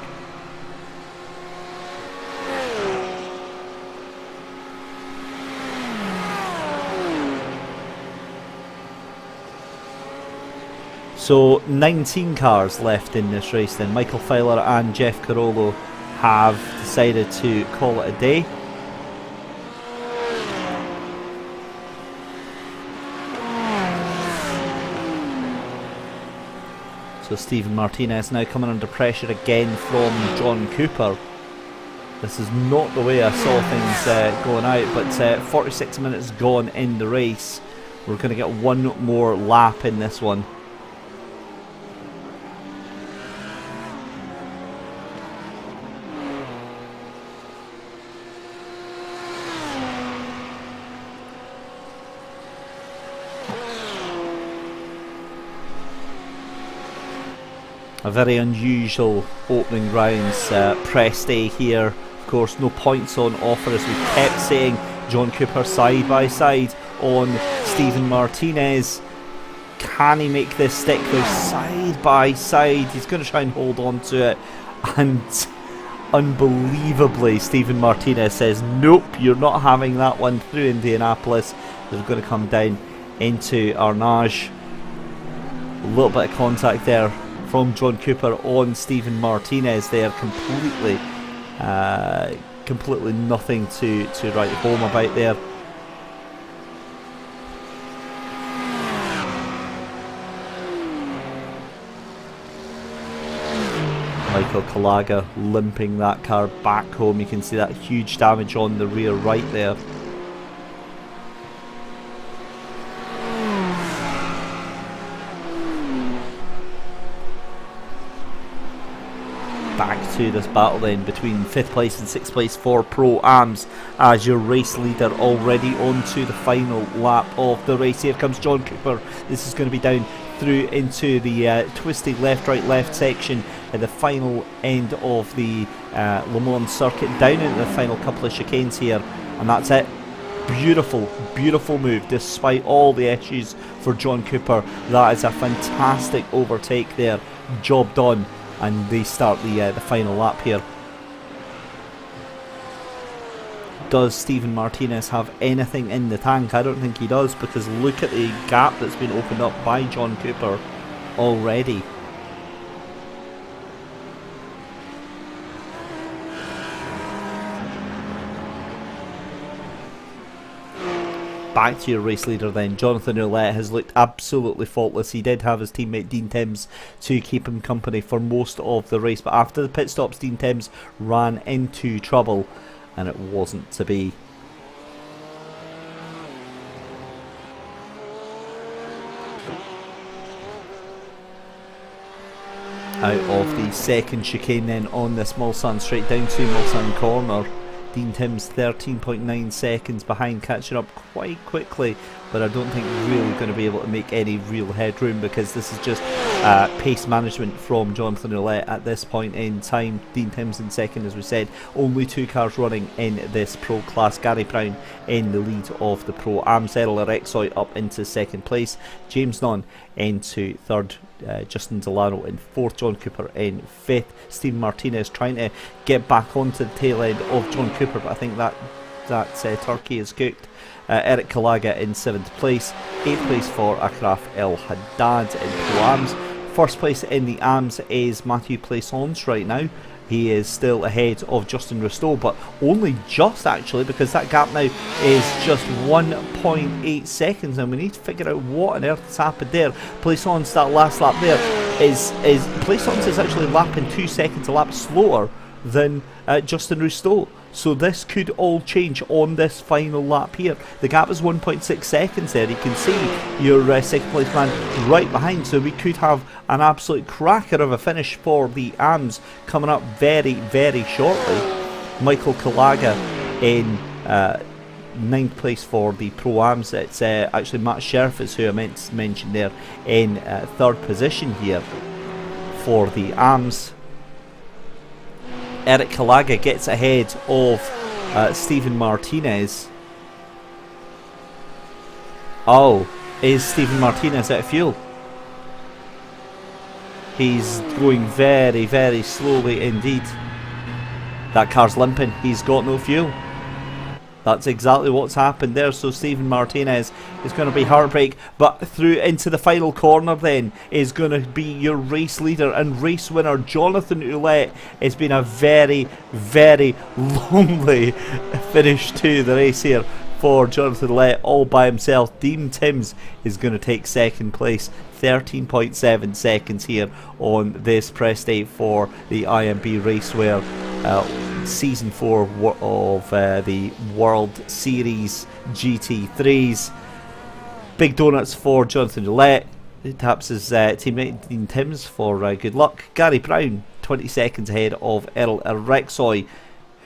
So 19 cars left in this race then. Michael Fowler and Jeff Carollo have decided to call it a day. So Stephen Martinez now coming under pressure again from John Cooper. This is not the way I saw things going out, but 46 minutes gone in the race. We're going to get one more lap in this one. A very unusual opening rounds press day here. Of course, no points on offer, as we kept saying. John Cooper side by side on Stephen Martinez. Can he make this stick? They're side by side. He's going to try and hold on to it, and unbelievably Stephen Martinez says nope, you're not having that one through Indianapolis. They're going to come down into Arnage. A little bit of contact there from John Cooper on Stephen Martinez there. Completely nothing to write home about there. Michael Kalaga limping that car back home. You can see that huge damage on the rear right there. Back to this battle then between 5th place and 6th place for Pro-Ams, as your race leader already onto the final lap of the race. Here comes John Cooper. This is going to be down through into the twisty left right left section at the final end of the Le Mans circuit, down into the final couple of chicanes here, and that's it. Beautiful move despite all the issues for John Cooper. That is a fantastic overtake there, job done. And they start the final lap here. Does Stephen Martinez have anything in the tank? I don't think he does, because look at the gap that's been opened up by John Cooper already. Back to your race leader then. Jonathan Roulette has looked absolutely faultless. He did have his teammate Dean Timms to keep him company for most of the race, but after the pit stops Dean Timms ran into trouble and it wasn't to be. Out of the second chicane then on this Mulsanne straight down to Mulsanne corner. Dean Timms 13.9 seconds behind, catching up quite quickly, but I don't think really going to be able to make any real headroom, because this is just pace management from Jonathan Roulette at this point in time. Dean Timms in second, as we said. Only 2 cars running in this Pro class. Gary Brown in the lead of the Pro-Ams. Errol Erexoy up into second place. James Nunn into third. Justin Delano in 4th, John Cooper in 5th. Stephen Martinez trying to get back onto the tail end of John Cooper, but I think that turkey is cooked. Eric Kalaga in 7th place. 8th place for Akraf El Haddad in Pro-Ams. 1st place in the AMS is Matthew Plaisance right now. He is still ahead of Justin Rustow, but only just actually, because that gap now is just 1.8 seconds, and we need to figure out what on earth has happened there. Plaisance, that last lap there, Plaisance is actually lapping 2 seconds a lap slower than Justin Rustow. So this could all change on this final lap here. The gap is 1.6 seconds there. You can see your second place man right behind. So we could have an absolute cracker of a finish for the AMS coming up very shortly. Michael Kalaga in 9th place for the Pro-Ams. It's actually Matt Sheriff is who I meant to mention there in 3rd position here for the AMS. Eric Kalaga gets ahead of Stephen Martinez. Oh, is Stephen Martinez out of fuel? He's going very slowly indeed. That car's limping. He's got no fuel. That's exactly what's happened there. So Stephen Martinez is going to be heartbreak, but through into the final corner then is going to be your race leader and race winner Jonathan Roulette. It's been a very lonely finish to the race here for Jonathan Lett all by himself. Dean Timms is going to take second place. 13.7 seconds here on this press day for the IMB Racewear Season 4 of the World Series GT3s. Big donuts for Jonathan Lett. He taps his teammate Dean Timms for good luck. Gary Brown 20 seconds ahead of Earl Rexoy,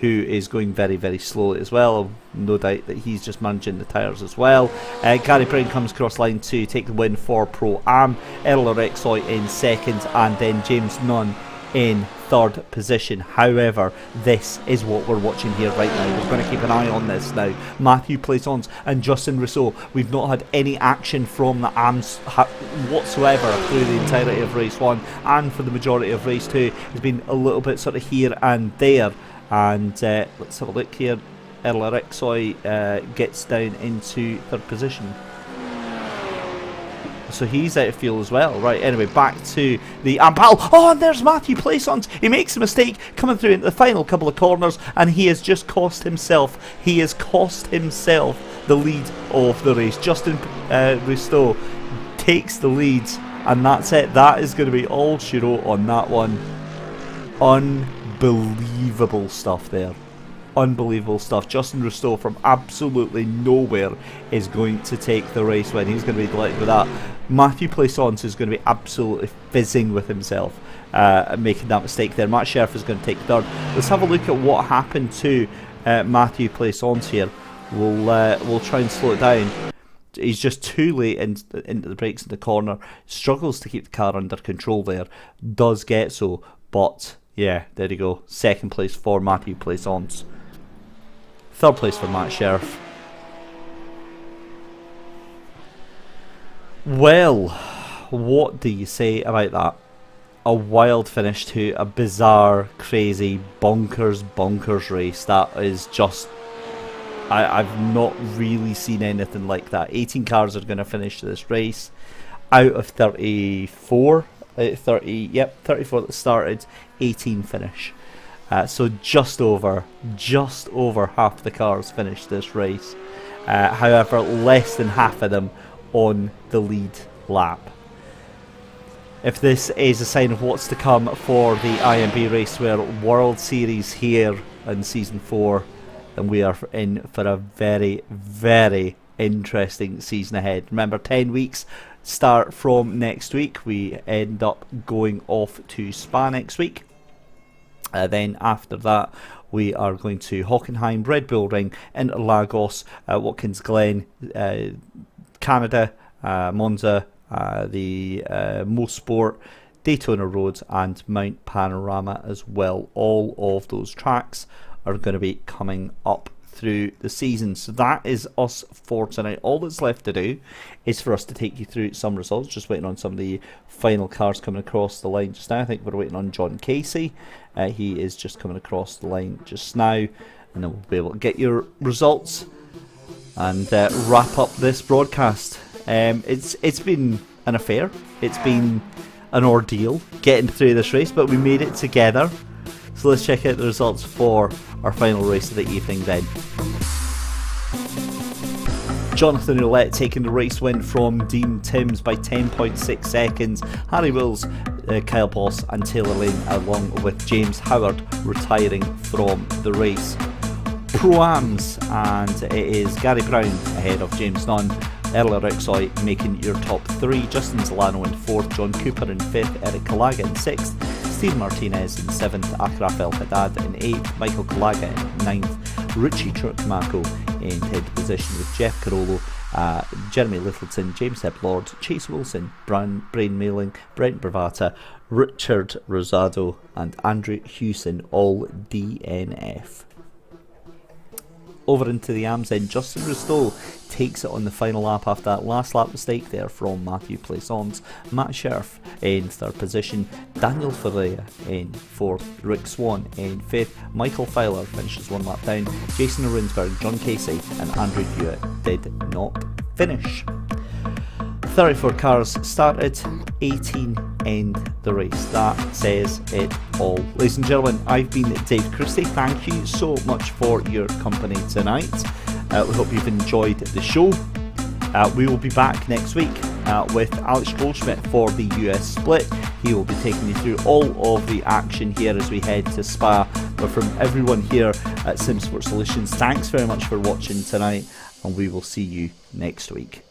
who is going very, very slowly as well. No doubt that he's just managing the tyres as well. Gary Brown comes across line to take the win for Pro-Am. Earl Rexoy in second, and then James Nunn in third position. However, this is what we're watching here right now. We're going to keep an eye on this now. Matthew Plaisance and Justin Rousseau. We've not had any action from the AMs whatsoever through the entirety of race 1, and for the majority of race 2. It's been a little bit sort of here and there. And let's have a look here. Earl Rexoy gets down into third position. So he's out of fuel as well. Right, anyway, back to the Ampal. Oh, and there's Matthew Plaisance. He makes a mistake coming through into the final couple of corners, and he has just cost himself. He has cost himself the lead of the race. Justin Rousseau takes the lead, and that's it. That is going to be all she wrote on that one. Unbelievable stuff there. Unbelievable stuff. Justin Rousseau from absolutely nowhere is going to take the race win. He's going to be delighted with that. Matthew Plaisance is going to be absolutely fizzing with himself making that mistake there. Matt Sheriff is going to take third. Let's have a look at what happened to Matthew Plaisance here. We'll try and slow it down. He's just too late into the brakes in the corner. Struggles to keep the car under control there. Does get so, but yeah, there you go. Second place for Matthew Plaisance. Third place for Matt Sheriff. Well, what do you say about that? A wild finish to a bizarre, crazy, bonkers race. That is just... I've not really seen anything like that. 18 cars are going to finish this race. Out of 34... 34 that started, 18 finish. So just over half the cars finished this race. However, less than half of them on the lead lap. If this is a sign of what's to come for the IMB Racewear World Series here in Season 4, then we are in for a very, very interesting season ahead. Remember, 10 weeks start from next week. We end up going off to Spa next week. Then after that, we are going to Hockenheim, Red Bull Ring, Interlagos, Watkins Glen, Canada, Monza, the Mosport, Daytona Road, and Mount Panorama as well. All of those tracks are going to be coming up through the season. So that is us for tonight. All that's left to do is for us to take you through some results. Just waiting on some of the final cars coming across the line just now. I think we're waiting on John Casey. He is just coming across the line just now, and then we'll be able to get your results and wrap up this broadcast. It's been an affair. It's been an ordeal getting through this race, but we made it together. So let's check out the results for our final race of the evening then. Jonathan Lett taking the race win from Dean Timms by 10.6 seconds. Harry Wills, Kyle Boss and Taylor Lane, along with James Howard, retiring from the race. Pro-Ams, and it is Gary Brown ahead of James Nunn. Earl Rexoy making your top three. Justin Zolano in fourth, John Cooper in fifth, Eric Kalaga in sixth, Steve Martinez in seventh, Akraf El Haddad in eighth, Michael Kalaga in ninth, Richie Turkmako in 10th position with Jeff Carollo, Jeremy Littleton, James Lord, Chase Wilson, Brain Mailing, Brent Bravata, Richard Rosado and Andrew Hewson, all DNF. Over into the AMs then, Justin Rousseau takes it on the final lap after that last lap mistake there from Matthew Plaisance. Matt Sheriff in third position, Daniel Ferreira in fourth, Rick Swan in fifth, Michael Fowler finishes one lap down, Jason Rinsberg, John Casey and Andrew Hewitt did not finish. 34 cars started, 18 end the race. That says it all. Ladies and gentlemen, I've been Dave Christie. Thank you so much for your company tonight. We hope you've enjoyed the show. We will be back next week with Alex Goldschmidt for the US split. He will be taking you through all of the action here as we head to Spa. But from everyone here at SimSport Solutions, thanks very much for watching tonight, and we will see you next week.